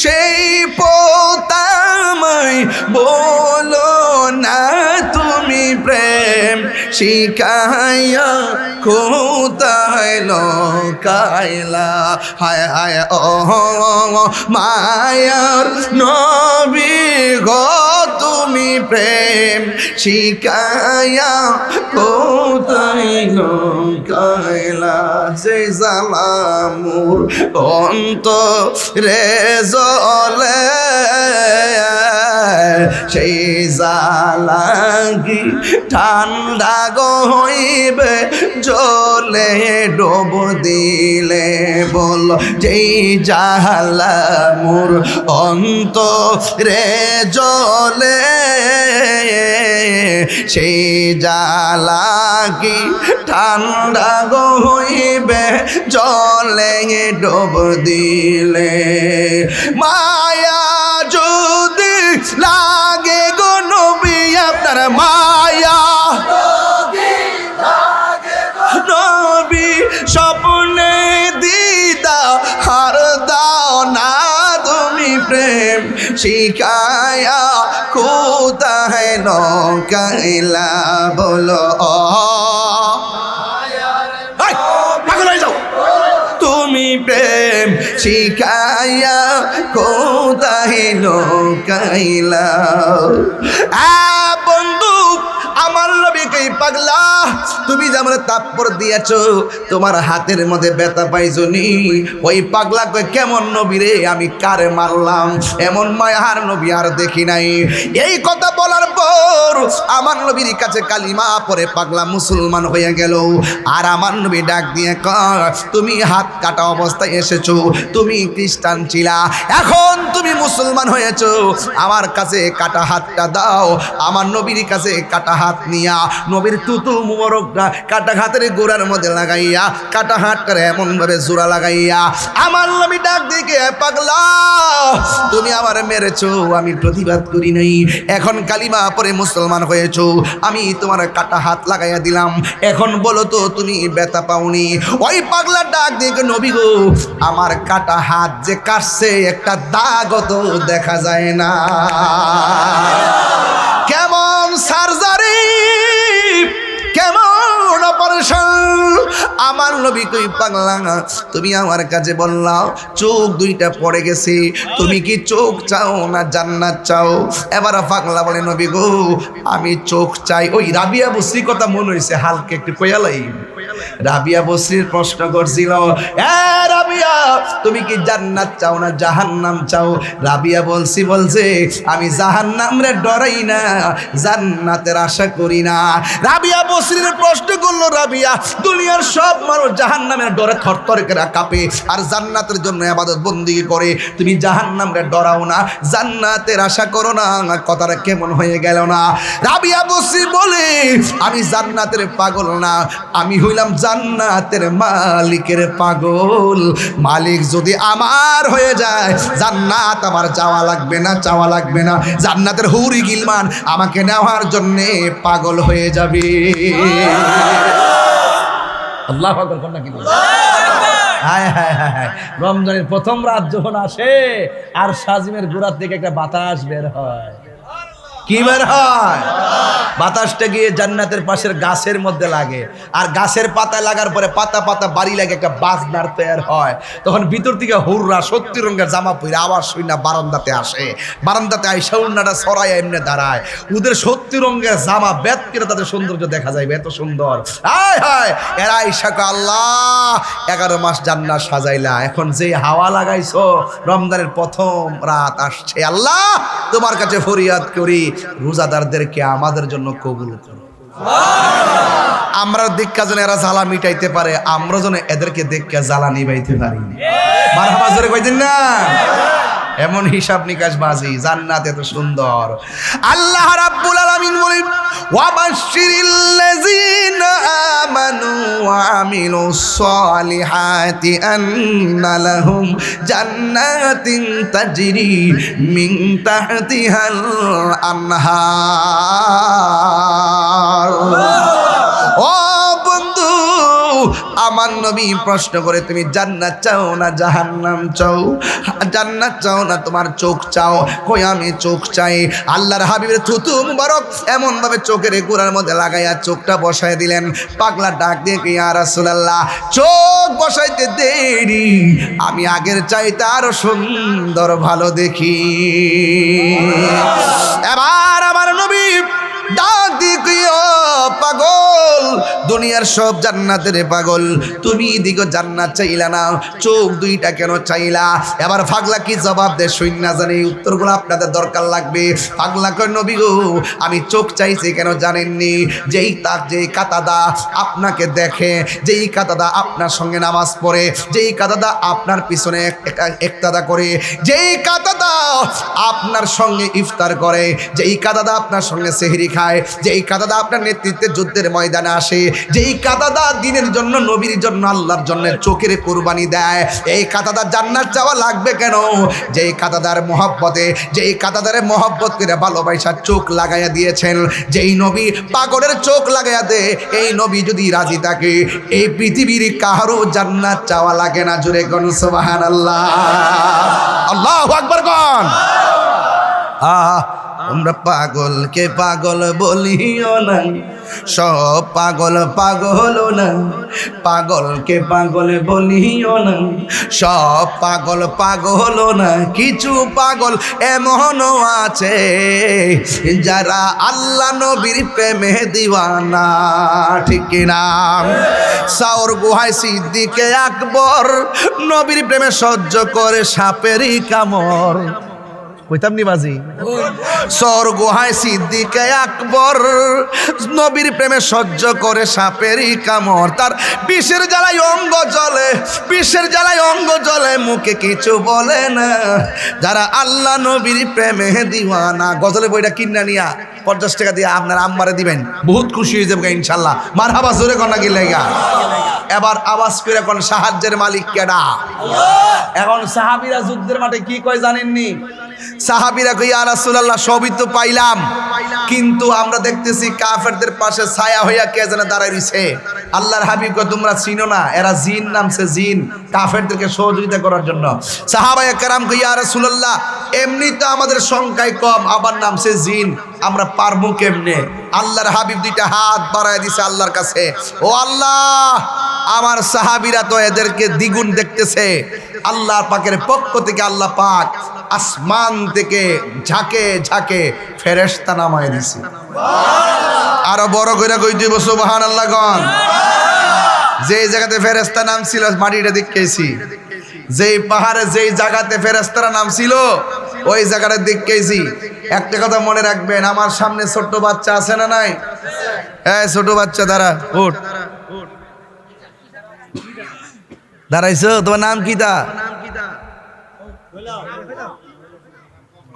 Speaker 1: সেই পোতামাই বলো না তুমি প্রেম শিখাইয়া কোথায় লোকাইলা হায় হায় ও মায়ার নবী গো তুমি প্রেম শিখাইয়া কোথায় লোকাইলা যে জালামুর অন্তরে জলে সেই জালাগি ঠান্ডা গো হইবে জলে ডোব দিলে বল যেই জালা মোর অন্তরে জলে সেই জালাগি ঠান্ডা গো হইবে জলে ডোব দিলে মায়া যদি লাগে গো নবী আপনার মায়া নবী স্বপ্নে দিদা হার দাও না তুমি প্রেম শিখায়া কোথায় নকাইলা বলো তুমি প্রেম শিখাইয়া কোথায় লোকাইলা বন্ধু আমার নবীকে পাগলা তুমি যে আমার তাপ্পর দিয়েছো তোমার হাতের মধ্যে ব্যথা পাইছনি ওই পাগলাকে কেমন নবী রে আমি কারে মারলাম এমন মায়ার নবী আর দেখি নাই এই কথা বলার পর আমার নবীর কাছে কালিমা পরে পাগলা মুসলমান হয়ে গেল আর আমার নবী ডাক দিয়ে কর তুমি হাত কাটা অবস্থায় এসেছো তুমি খ্রিস্টান ছিলা এখন তুমি মুসলমান হয়েছো আমার কাছে কাটা হাতটা দাও আমার নবীর কাছে কাটা হাত নিয়া নবীর তুতু মুবারকটা কাটা হাতের গোড়ার মধ্যে লাগাইয়া কাটা হাত করে এমন ভাবে জোড়া লাগাইয়া আমার নবী ডাক দিকে পাগলা তুমি আমার মেরেছো আমি প্রতিবাদ করি নাই এখন কালিমা পরে মুসলমান হয়েছো আমি তোমার কাটা হাত লাগাইয়া দিলাম এখন বলো তো তুমি ব্যথা পাওনি ওই পাগলা ডাক দিকে নবী গো আমার কাটা হাত যে কাটছে একটা দাগও তো দেখা যায় না কেমন সার্জারি কেমন অপারেশন আমার নবী কই পাগলা তুমি আমার কাছে বললাও চোখ দুইটা পড়ে গেছে তুমি কি চোখ চাও না জান্নাত চাও এবার পাগলা বলে নবী গো আমি চোখ চাই ওই রাবিয়া বসরি কথা মনে হইছে হালকা একটু কয়ালাই রাবিয়া বসরির প্রশ্ন করছিল এ রাবিয়া তুমি কি জান্নাত চাও না জাহান্নাম চাও রাবিয়া বলছে আমি জাহান্নামরে ডরাই না জান্নাতের আশা করি না রাবিয়া বসরির প্রশ্ন করলো রাবিয়া দুনিয়ার সব মানুষ জাহান্নামের ডরে থরথর করে কাঁপে আর জান্নাতের জন্য ইবাদত বন্দেগী করে তুমি জাহান্নামরে ডরাও না জান্নাতের আশা করো না কথাটা কেমন হয়ে গেল না রাবিয়া বসরি বলে আমি জান্নাতের পাগল না আমি হইলাম জান্নাতের মালিকের পাগল মালিক যদি আমার হয়ে যায় জান্নাত আমার যাওয়া লাগবে না চাওয়া লাগবে না জান্নাতের হুরি গিলমান আমাকে নেওয়ার জন্য পাগল হয়ে যাবে আল্লাহু আকবার কোন নাকি হায় হায় হায় রমজানের প্রথম রাত যখন আসে আর সাজিমের গোড়া থেকে একটা বাতাস বের হয় কি বের হয় বাতাসটা গিয়ে জান্নাতের পাশের গাছের মধ্যে লাগে আর গাছের পাতা লাগার পরে পাতা পাতা বাড়ি লাগে একটা বাজনার তৈরি হয় তখন ভিতর থেকে হুররা 70 রঙের জামা পরে আবার শুইনা বারান্দাতে আসে বারান্দাতে আইসা উন্নাটা ছড়ায় এমনি দাঁড়ায় ওদের 70 রঙের জামা বেত করে তাদের সৌন্দর্য দেখা যায় এত সুন্দর হায় হায় এরা আইসাকে আল্লাহ 11 মাস জান্নাত সাজাইলা এখন যে হাওয়া লাগাইছো রমজানের প্রথম রাত আসছে আল্লাহ তোমার কাছে ফরিয়াদ করি রোজাদারদেরকে আমাদের জন্য কবুল করো আমরা দেখা যেন এরা জ্বালা মিটাইতে পারে আমরা যেন এদেরকে দেখা জ্বালা নিবাইতে পারি মারহাবা জোরে কইতেন না এমন হিসাব নিকাশ বাজি জান্নাত এত সুন্দর আল্লাহ রাব্বুল আলামিন বলেন ওয়াবাশশিরিল লাযিনা আমানু ওয়া আমিলুস সালিহাতি আন্না লাহুম জান্নাতিন তাজরি মিন তাহতিহাল আনহার। ও বন্ধু, আমার নবী প্রশ্ন করে, তুমি জান্নাত চাও না জাহান্নাম চাও? জান্নাত চাও না তোমার চোখ চাও? কই আমি চোখ চাই। আল্লাহর হাবিবের থুতু মুবারক এমন ভাবে চোখের গোড়ার মধ্যে লাগাইয়া চোখটা বসায় দিলেন। পাগলা ডাক দিয়ে কি, ইয়া রাসূলুল্লাহ, চোখ বসাইতে দেরি, আমি আগের চাইতে আরো সুন্দর ভালো দেখি। এবার আমার নবী ডাক দিয়ে কি, ও পাগল, দুনিয়ার সব জান্নাতের পাগল, তুমি দিগো জান্নাত চাইলা না, চোখ দুইটা কেন চাইলা? এবার পাগলা কি জবাব দেয় শুন না জানি, উত্তরগুলো আপনাদের দরকার লাগবে। পাগলা কয়, নবী গো, আমি চোখ চাইছি কেন জানেননি? যেই কাতাদা আপনাকে দেখে, যেই কাতাদা আপনার সঙ্গে নামাজ পড়ে, যেই কাতাদা আপনার পিছনে একতাদা করে, যেই কাতাদা আপনার সঙ্গে ইফতার করে, যেই কাতাদা আপনার সঙ্গে সেহরি খায়, যেই কাতাদা আপনার নেতৃত্বে যুদ্ধের ময়দানে আসে, যেই কাতাদা দিনের জন্য, নবীর জন্য, আল্লাহর জন্য চোখের কুরবানি দেয়, এই কাতাদা জান্নাত চাওয়া লাগবে কেন? যেই কাতাদার মহব্বতে, যেই কাতাদারে মহব্বত করে ভালোবাসা চোখ লাগাইয়া দিয়েছেন, যেই নবী পাগলের চোখ লাগাইয়া দে, এই নবী যদি রাজি থাকে, এই পৃথিবীর কারো জান্নাত চাওয়া লাগে না। জোরে কোন সুবহানাল্লাহ, আল্লাহু আকবার কোন। আমরা পাগলকে পাগল বলিও না, সব পাগল পাগল না, পাগলকে পাগল বলিও না, সব পাগল পাগল না, কিছু পাগল এমনও আছে যারা আল্লাহ নবীর প্রেমে দিওয়ানা, ঠিক কিনা? সাওর গুহায় সিদ্দিকে আকবর নবীর প্রেমে সহ্য করে সাপেরই কামড়। কইতাম নি বাজি? সর গুহায় সিদ্দিকে আকবর নবীর প্রেমে সহ্য করে সাপেরই কামড়। তার বিষের জ্বালায় অঙ্গ জ্বলে, বিষের জ্বালায় অঙ্গ জ্বলে, মুখে কিছু বলে না। যারা আল্লাহ নবীর প্রেমে দিওয়ানা, গজলের বইটা কিনা নিয়া 50 টাকা দিয়ে আপনার আম্মারে দিবেন, বহুত খুশি হয়ে যাবে ইনশাল্লাহ। মারহাবা, জোরে কন্যা কি লেগা। এবার আওয়াজ করে কোন সাহায্যের মালিক কেডা? এখন সাহাবীরা যুদ্ধের মাঠে কি কয় জানেননি? সাহাবীরা কই, ইয়া রাসূলুল্লাহ, সবই তো পাইলাম, কিন্তু আমরা দেখতেছি কাফেরদের পাশে ছায়া হইয়া কে যেন দাঁড়ায় রইছে। আল্লাহর হাবিব কয়, তোমরা চিনো না, এরা জিন নামছে, জিন, কাফেরদেরকে সহযোগিতা করার জন্য। সাহাবায়ে কেরাম কই, ইয়া রাসূলুল্লাহ, এমনি তো আমাদের সংখ্যায় কম, আবার নামছে জিন, আমরা পারবো কেমনে? আল্লাহর হাবিব দুইটা হাত বাড়ায় দিছে আল্লাহর কাছে, ও আল্লাহ, আমার সাহাবীরা তো এদেরকে দ্বিগুণ দেখতেছে। আল্লাহ পাকের পক্ষ থেকে আল্লাহ পাক আসমান থেকে ঝাঁকে ঝাঁকে ফেরেশতা নামায় দিছে। আরো বড় করে কই দিব সুবহানাল্লাহ গণ। যেই জায়গাতে ফেরেশতা নাম ছিল মাটিটা দেখেছি, যেই পাহাড়ে যেই জায়গাতে ফেরেশতারা নাম ছিল ওই জায়গাটা দেখেছি। একটা কথা মনে রাখবেন, আমার সামনে ছোট্ট বাচ্চা আছে না নাই? এই ছোট বাচ্চা দাঁড়া, ওঠ, দাঁড়াইছো, তোমার নাম কি? তা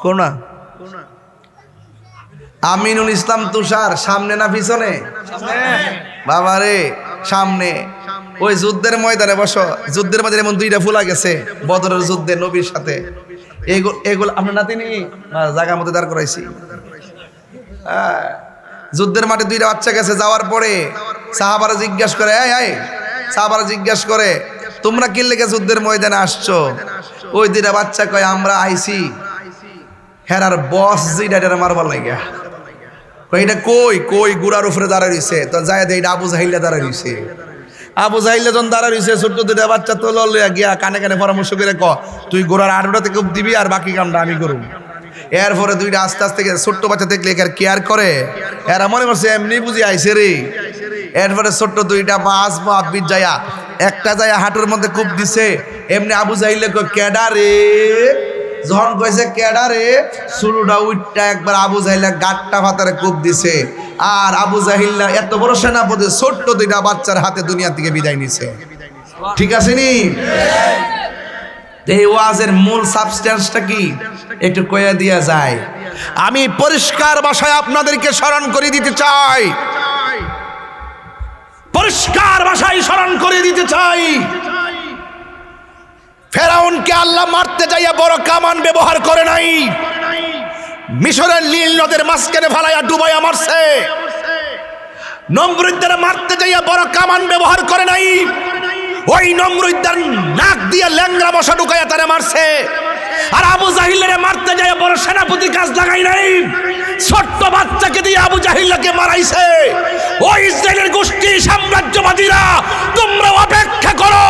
Speaker 1: কোন? আমিনুল ইসলাম তুষার। সামনে না পিছনে? বাবারে সামনে। ওই যুদ্ধের ময়দানে বসো, যুদ্ধের ময়দানে এমন দুইটা ফুলা গেছে বদরের যুদ্ধে নবীর সাথে। এগুলো আপনার নাতিনি জায়গার মধ্যে দাঁড় করাইছি। যুদ্ধের মাঠে দুইটা বাচ্চা গেছে, যাওয়ার পরে সাহাবারা জিজ্ঞাসা করে, সাহাবারা জিজ্ঞাসা করে, তোমরা কি লেগে যুদ্ধের ময়দানে আসছো? ওই দুইটা বাচ্চা কয়, আমরা আইছি হেরার বস যেটা মারবার লাগিয়া। এটা কই কই গুড়ার উপরে দাঁড়ায় রইছে, তো যায় এটা আবু জাহিল্লা দাঁড়ায় রইছে। আবু জাহিল্লা যখন দাঁড়ায় রইছে, ছোট্ট দুইটা বাচ্চা তো লইয়া গিয়া কানে কানে পরামর্শ করে ক, তুই গোড়ার আড়ুটা থেকে দিবি আর বাকি কামটা আমি করব। এরপরে দুইটা আস্তে আস্তে ছোট্ট বাচ্চা দেখলে কেয়ার করে, এরা মনে করছে এমনি বুঝি আইছে রে। এরপরে ছোট্ট দুইটা মাছ মাবির যায়া একটা যায় হাঁটুর মধ্যে কূপ দিছে। এমনি আবু জাহিল্লা কয়, কেডা রে? যখন কইছে কেডা রে, শুরুটা উইটটা একবার আবু জাহিল্লা গাট্টা ভাতারে কূপ দিছে। আর আবু জাহিল্লা এত বড় সেনাপতি ছোট্ট দুইটা বাচ্চার হাতে দুনিয়া থেকে বিদায় নিছে। ঠিক আছে নি? এই ওয়াজের মূল সাবস্টেন্সটা কি একটু কইয়া দিয়া যায়। আমি পরিষ্কার ভাষায় আপনাদেরকে স্মরণ করে দিতে চাই, পরিষ্কার ভাষায় স্মরণ ফেরাউনকে আল্লাহ মারতে যাইয়া বড় কামান ব্যবহার করে নাই, মিশরের নীল নদের মাঝখানে ফালাইয়া ডুবাইয়া মারছে। নমরুদদের মারতে যাইয়া বড় কামান ব্যবহার করে নাই, ওই নমরুদদের নাক দিয়ে ল্যাংড়া মশা ঢুকাইয়া তারা মারছে। আর আবু জাহিলের মারতে যায় বড় সেনাপতি কাজ লাগাই নাই, ছোট্ট বাচ্চাকে দিয়ে আবু জাহিলকে মারাইছে। ওই ইসরায়েলের গোষ্ঠী সাম্রাজ্যবাদীরা, তোমরা অপেক্ষা করো,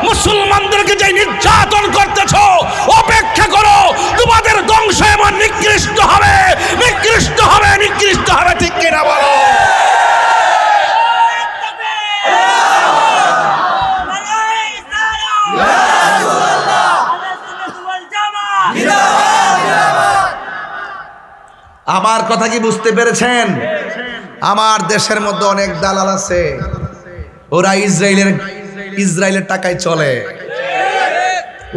Speaker 1: মুসলমানদেরকে যে নির্যাতন করতেছো অপেক্ষা করো, তোমাদের ধ্বংস এমন নিকৃষ্ট হবে, নিকৃষ্ট হবে, নিকৃষ্ট হবে। ঠিক কিনা বলো? আমার কথা কি বুঝতে পেরেছেন? আমার দেশের মধ্যে অনেক দালাল আছে, ওরা ইসরায়েলের টাকায় চলে।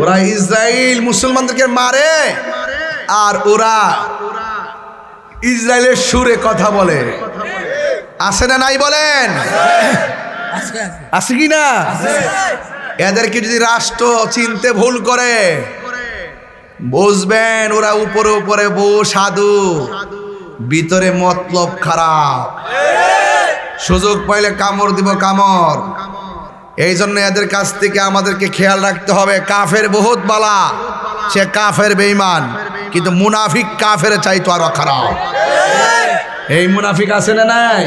Speaker 1: ওরা ইসরায়েল মুসলমানদেরকে মারে, আর ওরা ইসরায়েলের সুরে কথা বলে। আছে না নাই বলেন? আছে কি না? এদেরকে যদি রাষ্ট্র চিনতে ভুল করে, বুঝবেন ওরা উপরে উপরে বউ সাধু, ভিতরে মতলব খারাপ। সুযোগ পাইলে কামড় দিব, কামড়। এই জন্য এদের কাছ থেকে আমাদেরকে খেয়াল রাখতে হবে। কাফের বহুত বালা, সে কাফের বেঈমান, কিন্তু মুনাফিক কাফের চাইতো আরো খারাপ। এই মুনাফিক আছে না নাই?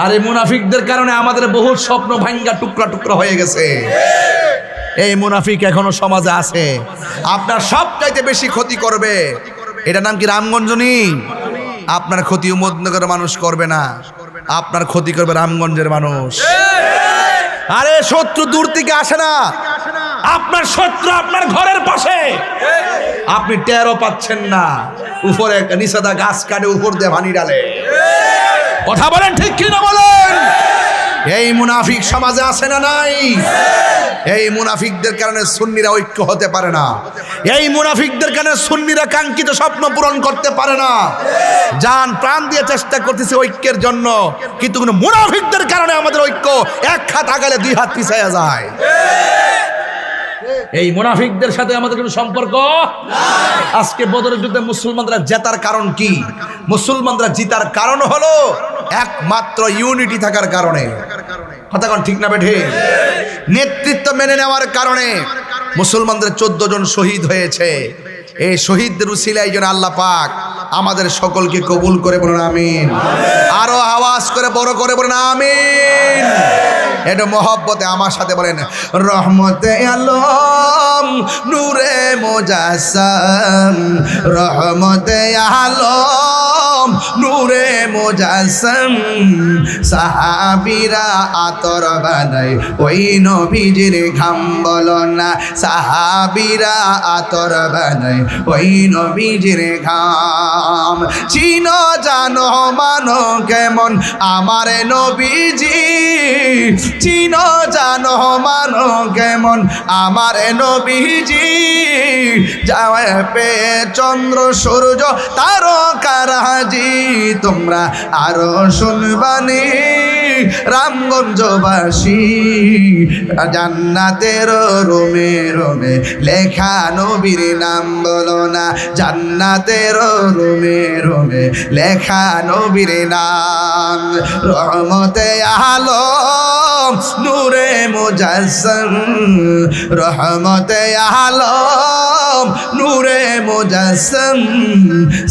Speaker 1: আর এই মুনাফিকদের কারণে আমাদের বহুত স্বপ্ন ভাঙ্গা টুকরা টুকরা হয়ে গেছে। এই মুনাফিক এখনো সমাজে আছে, আপনার সবচাইতে বেশি ক্ষতি করবে। এটার নাম কি রামগঞ্জনী? আপনার ক্ষতি উম্মতনগরের মানুষ করবে না, আপনার ক্ষতি করবে রামগঞ্জের মানুষ। আরে শত্রু দূর থেকে আসে না, আপনার শত্রু আপনার ঘরের পাশে, আপনি টেরও পাচ্ছেন না। উপরে নিষেধা গাছ কাটে, উপর দিয়ে পানি ডালে। কথা বলেন ঠিক কিনা বলেন? এই মুনাফিক সমাজে আছে না নাই? এই মুনাফিকদের কারণে সুন্নিরা ঐক্য হতে পারে না। এই মুনাফিকদের কারণে সুন্নিরা কাঙ্ক্ষিত স্বপ্ন পূরণ করতে পারে না। জান প্রাণ দিয়ে চেষ্টা করতেছে ঐক্যের জন্য, কিন্তু কোনো মুনাফিকদের কারণে আমাদের ঐক্য এক হাত আগালে দুই হাত পিছায়া যায়। এই মুনাফিকদের সাথে আমাদের কোনো সম্পর্ক নাই। আজকে বদরের যুদ্ধে মুসলমানরা জেতার কারণ কি? মুসলমানরা জিতার কারণ হলো একমাত্র ইউনিটি থাকার কারণে। কথা কোন ঠিক না বেঠে? নেতৃত্ব মেনে নেওয়ার কারণে মুসলমানদের 14 জন শহীদ হয়েছে। এই শহীদদের উসিলায় যেন আল্লাহ পাক আমাদের সকলকে কবুল করে বলুন আমিন। আরো আওয়াজ করে বড় করে বলুন আমিন। এটা মহব্বতে আমার সাথে বলেন, রহমতে আলম নূরে মুজাসসাম, রহমতে আলম নূরে মুজাসসাম। সাহাবীরা আতর বানায় ওই নবীজির ঘাম বলো না, সাহাবীরা আতর বানায় ওই নবীজির ঘাম। চিনো জানো মানো কেমন আমার নবীজি, চিনো জানো মানো কেমন আমার নবীজি। যাওয়ায় পে চন্দ্র সূর্য তারকারাজি, তোমরা আরো শুনবানি রামগঞ্জবাসী। জান্নাতের রোমে রোমে লেখা নবীর নাম বলো না, জান্নাতের রোমে রোমে লেখা নবীর নাম। রহমতে আলম নূরে মুজাসসাম, রহমতে আলম নূরে মুজাসসাম।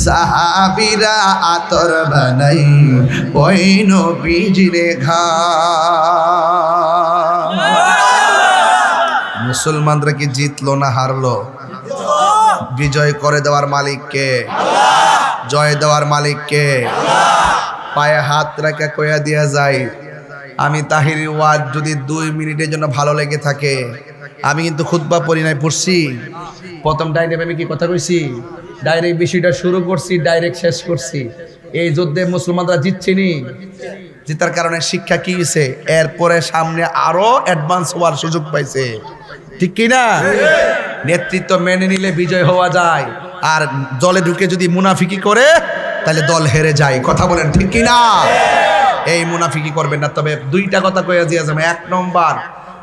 Speaker 1: সাহাবীরা আতর বানাই ওই নবীজির ঘাম। মুসলমানরা কি জিতলো না হারলো? বিজয় করে দেওয়ার মালিককে, জয় দেওয়ার মালিককে। পায়ে হাত রেখে কইয়া দিয়া যায়, আমি তাহিরি ওয়াজ যদি 2 মিনিটের জন্য ভালো লেগে থাকে, আমি কিন্তু খুতবা পড়ি নাই, পড়ছি। প্রথম ডাইরেক্ট আমি কি কথা কইছি? ডাইরেক্ট বিষয়টা শুরু করছি, ডাইরেক্ট শেষ করছি। এই যুদ্ধে মুসলমানরা জিতছেনি, জিতার কারণে শিক্ষা কি হয়েছে? এরপরে সামনে আরো অ্যাডভান্স হওয়ার সুযোগ পাইছে। ঠিক কিনা? নেতৃত্ব মেনে নিলে বিজয় হওয়া যায়, আর দলে ঢুকে যদি মুনাফিকি করে তাহলে দল হেরে যায়। কথা বলেন ঠিক কিনা? এই মুনাফিকি করবেন না। তবে 2টা কথা কইয়া দিয়া যাবে। 1 নম্বর,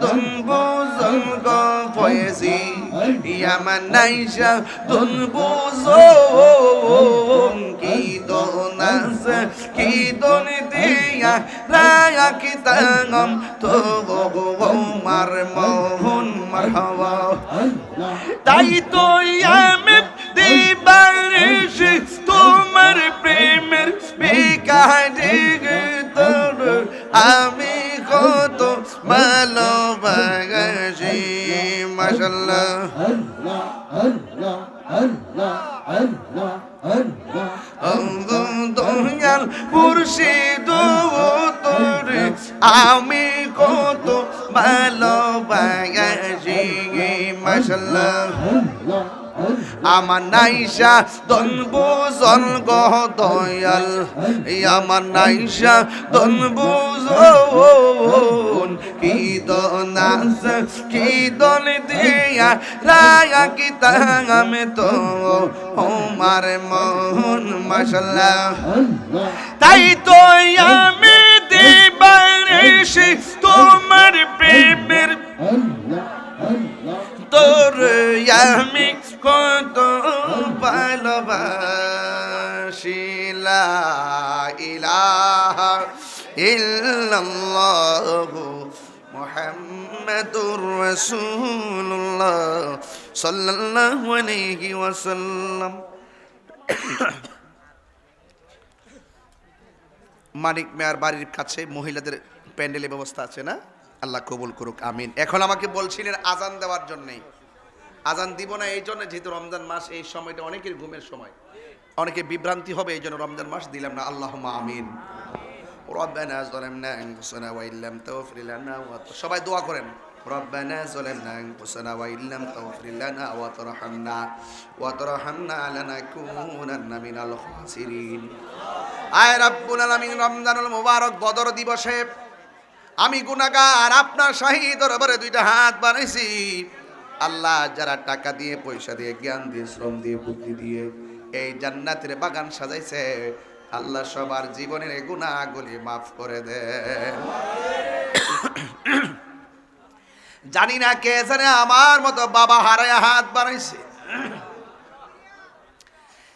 Speaker 1: dun buzun go poesi Yamanaisha dun buzun ki donas ki donitiya raya kitangam to mar mohun marhaba তাই তো আমি দিবানিশি তোমার প্রেমের বিকাশে তোর আমি কত ভালোবাসি মাশাআল্লাহ দয়াল মুর্শিদ তোর আমি কত ভালোবাসি মাশাআল্লাহ আমার নাইশা দন বুঝন গো দয়াল আমার নাইশা দন বুঝন কি দনাস কি দন দিয়া রায়া কি তাঙামে তো আমার মন মাশাআল্লাহ তাই তো আমি দিবানিশি তোমার প্রেমের তোর আমি কত ভালোবাসি লা ইলাহা ইল্লাল্লাহু মুহাম্মাদুর রাসূলুল্লাহ সাল্লাল্লাহু আলাইহি ওয়াসাল্লাম মানিক মেয়ার বাড়ির কাছে মহিলাদের প্যান্ডেলের ব্যবস্থা আছে না আল্লাহ কবুল করুক আমিন এখন আমাকে বলছিলেন আজান দেওয়ার জন্যই আজান দিব না এই জন্য যেহেতু রমজান মাস এই সময়টা অনেকের ঘুমের সময় অনেকে বিভ্রান্তি হবে এই জন্য রমজান মাস দিলাম না আল্লাহুম্মা আমিন রব্বানা যালামনা আনফুসানা ওয়া ইল্লাম তাগফির লানা সবাই দোয়া করেন রব্বানা যালামনা আনফুসানা ওয়া ইল্লাম তাগফির লানা ওয়া তারহামনা লানাকুনান্না মিনাল খাসিরিন আয় রাব্বুল আলামিন রমজানুল মুবারক বদর দিবসে আমি গুনাহগার আপনার শাহী দরবারে দুইটা হাত বানাইছি আল্লাহ যারা টাকা দিয়ে পয়সা দিয়ে জ্ঞান দিয়ে শ্রম দিয়ে বুদ্ধি দিয়ে এই জান্নাতের বাগান সাজাইছে আল্লাহ সবার জীবনের গুনাহগুলি মাফ করে দেন জানি না কে জানে আমার মতো বাবা হারায়া হাত বানাইছে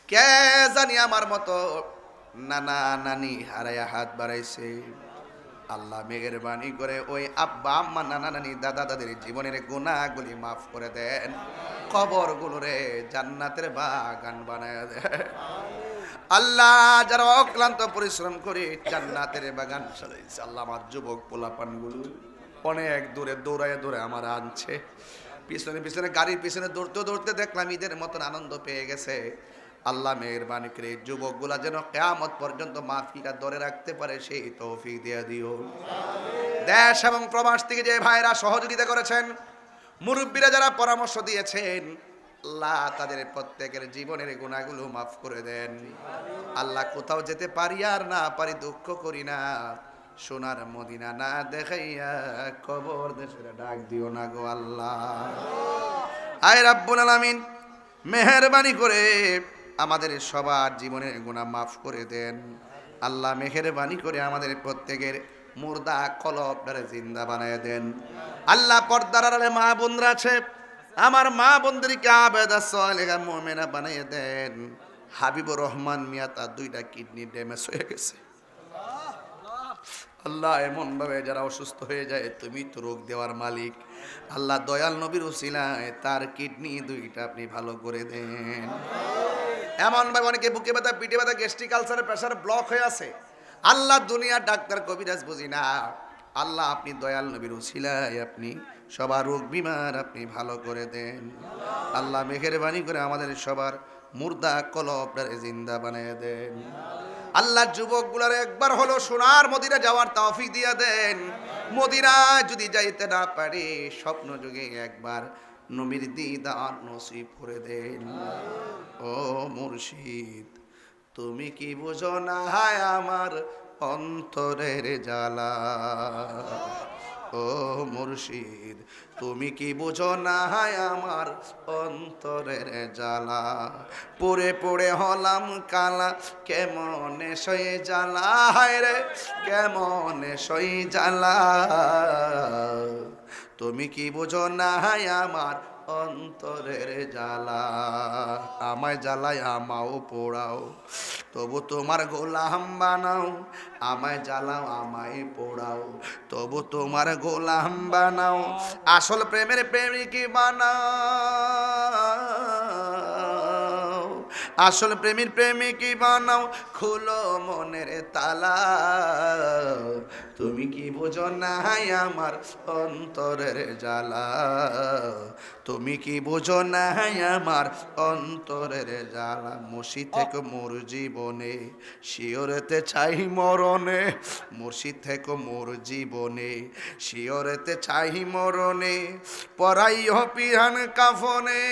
Speaker 1: কে জানি আমার মতো নানা নানি হারায়া হাত বাড়াইছে আল্লাহ মেহেরবানি করে ওই আব্বা আম্মা নানা নানি দাদা দাদির জীবনের গুনাহগুলি মাফ করে দেন কবরগুলোরে জান্নাতের বাগান বানায় দেন আল্লাহ যারা অক্লান্ত পরিশ্রম করে জান্নাতের বাগান সাজাইছে আল্লাহ আমার যুবক পোলাপানগুলো অনেক দূরে দৌড়ায় আমার আনছে পিছনে পিছনে গাড়ির পিছনে দৌড়তে দৌড়তে দেখলাম ঈদের মতন আনন্দ পেয়ে গেছে আল্লাহ মেহেরবানি করে যুবকগুলা যেন কিয়ামত পর্যন্ত মাহফিলটা ধরে রাখতে পারে সেই তৌফিক দিয়ে দিও দেশ এবং প্রবাস থেকে যে ভাইরা সহযোগিতা করেছেন মুরব্বীরা যারা পরামর্শ দিয়েছেন আল্লাহ তাদের প্রত্যেকের জীবনের গুনাহগুলো মাফ করে দেন আল্লাহ কোথাও যেতে পারি আর না পারি দুঃখ করি না সোনার মদিনা না দেখাইয়া কবর দেশের ডাক দিও না গো আল্লাহ আয় রাব্বুল আলামিন মেহেরবানি করে আমাদের সবার জীবনের গুনাহ মাফ করে দেন আল্লাহ মেহেরবানি করে আমাদের প্রত্যেকের মুর্দা কলবটারে জিন্দা বানায় দেন আল্লাহ পর্দার আড়ালে মা বোনরা আছে আমার মা বোনদেরকে আবেদা সালেহা মুমিনা বানিয়ে দেন হাবিবুর রহমান মিয়া তার দুইটা কিডনি ড্যামেজ হয়ে গেছে আল্লাহ এমন ভাবে যারা অসুস্থ হয়ে যায় তুমি তো রোগ দেওয়ার মালিক আল্লাহ দয়াল নবীর উসিলায় তার কিডনি দুইটা আপনি ভালো করে দেন এমন ভাবে অনেকে বুকে ব্যথা পিঠে ব্যথা গ্যাস্ট্রিক আলসার প্রেসার ব্লক হয়ে আছে আল্লাহ দুনিয়ার ডাক্তার কবিরাজ বুঝি না আল্লাহ আপনি দয়াল নবীর উসিলায় আপনি সবার রোগ বিমার আপনি ভালো করে দেন আল্লাহ মেহেরবানি করে আমাদের সবার মুর্দা কলবটারে জিন্দা বানিয়ে দেন আল্লাহ যুবকগুলার একবার হলো সোনার মদিনা যাওয়ার তৌফিক দিয়ে দেন মদিনায় যদি যাইতে না পারে স্বপ্ন যুগে একবার নবীর দিদার নসিব করে দেন ও মুর্শিদ তুমি কি বুঝো না হায় আমার অন্তরের জ্বালা ও মুর্শিদ তুমি কি বুঝো না হায় আমার অন্তরের জ্বালা পড়ে পড়ে হলাম কালা কেমনে সয়ে জ্বালা হায় রে কেমনে সই জ্বালা তুমি কি বোঝো না আমার অন্তরের জ্বালা, আমায় জ্বালায় আমাও পোড়াও, তবু তোমার গোলাম বানাও, আমায় জ্বালাও আমায় পোড়াও, তবু তোমার গোলাম বানাও, আসল প্রেমের প্রেমিকই বানাও, আসল প্রেমের প্রেমিকই বানাও, খুলো মনের তালা, তুমি কি বোঝো না আমার অন্তরের জ্বালা, তুমি কি বোঝো না আমার অন্তরের জ্বালা, মুর্শিদ থেকে মোর জীবনে শিওরেতে চাই মরণে, মুর্শিদ থেকে মোর জীবনে শিওরেতে চাই মরণে, পরাইও পিরান কাফনে,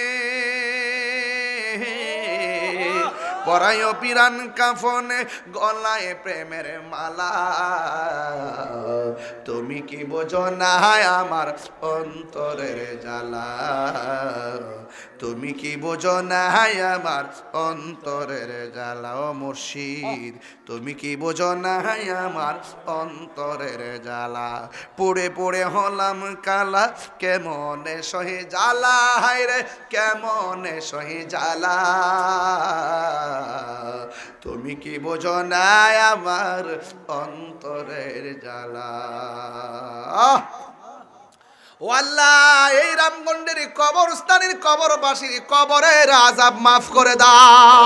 Speaker 1: পরাইও পিরান কাফনে, গলায় প্রেমের মালা, তুমি কি বোঝো না আমার অন্তরের জ্বালা, তুমি কি বোঝো না আমার অন্তরের জ্বালা, ও মুর্শিদ তুমি কি বোঝো না আমার অন্তরের জ্বালা, পড়ে পড়ে হলাম কালা, কেমনে সহে জ্বালা, হায় রে কেমনে সহে জ্বালা, তুমি কি বোঝো না আমার অন্তরের জ্বালা। ও আল্লাহ, এই রামগঞ্জের কবরস্থানের কবরবাসীর কবরের আযাব মাফ করে দাও।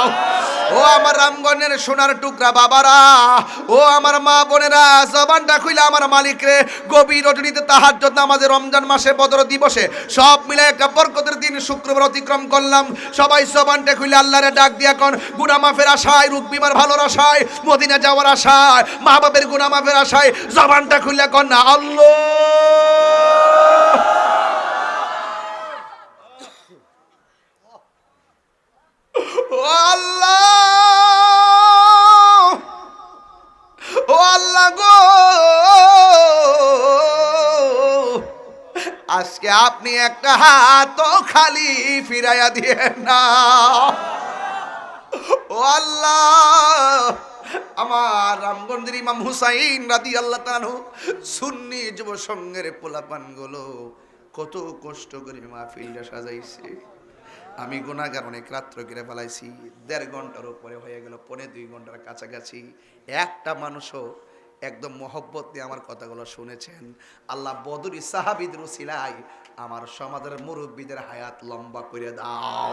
Speaker 1: ও আমার রামগঞ্জের সোনার টুকরা বাবারা, ও আমার মা বোনেরা, জবানটা খুলে আমার মালিক রে, গভীর রজনীতে তাহাজ্জুদ নামাজে, রমজান মাসে, বদর দিবসে, সব মিলে একটা বরকতের দিন শুক্রবার অতিক্রম করলাম। সবাই জবানটা খুলে আল্লাহরে ডাক দিয়া কোন গুনাহ মাফের আশায়, রোগ বিমার ভালোর আশায়, মদিনা যাওয়ার আশায়, মা বাবার গুনাহ মাফের আশায় জবানটা খুলে কোন না আল্লাহ। ও আল্লাহ, ও আল্লাহ গো, আজকে আপনি একটা হাত খালি ফিরাইয়া দিয়েন না। ও আল্লাহ, আমার রামগঞ্জের ইমাম হুসাইন রাদিয়াল্লাহু তাআলা আনহু সুন্নি যুব সংঘের পোলাপান গুলো কত কষ্ট করে মাহফিলটা সাজাইছে। আমি গুনাহগার, অনেক রাত্র গিরে ফেলাইছি, 1.5 ঘন্টার উপরে হয়ে গেল, 1.25 ঘন্টার কাছাকাছি। একটা মানুষও একদম মহব্বত দিয়ে আমার কথাগুলো শুনেছেন। আল্লাহ বদরি সাহাবীদের উসিলায় আমার সমাজের মুরব্বীদের হায়াত লম্বা করে দাও।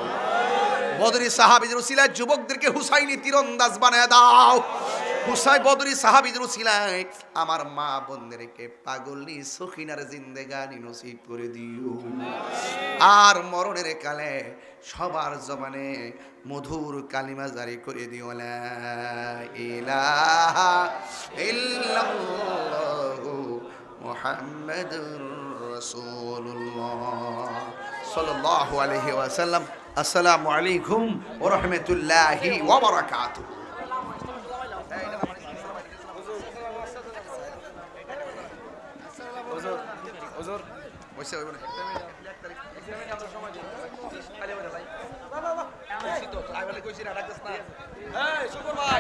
Speaker 1: বদরি সাহাবীদের উসিলায় যুবকদেরকে হুসাইনি তীরন্দাজ বানায় দাও। হুসাইন বদরি সাহাবীদের উসিলায় আমার মা বোনদেরকে পাগলি সখিনার জিন্দেগানি নসিব করে দিও। আর মরণের কালে সবার জবানে মধুর কালিমা জারি করে দিও, লা ইলাহা ইল্লাল্লাহু মুহাম্মাদুর রাসূলুল্লাহ সাল্লাল্লাহু আলাইহি ওয়াসাল্লাম। আসসালামু আলাইকুম ওয়া রাহমাতুল্লাহি ওয়া বারাকাতুহু। শুক্রবার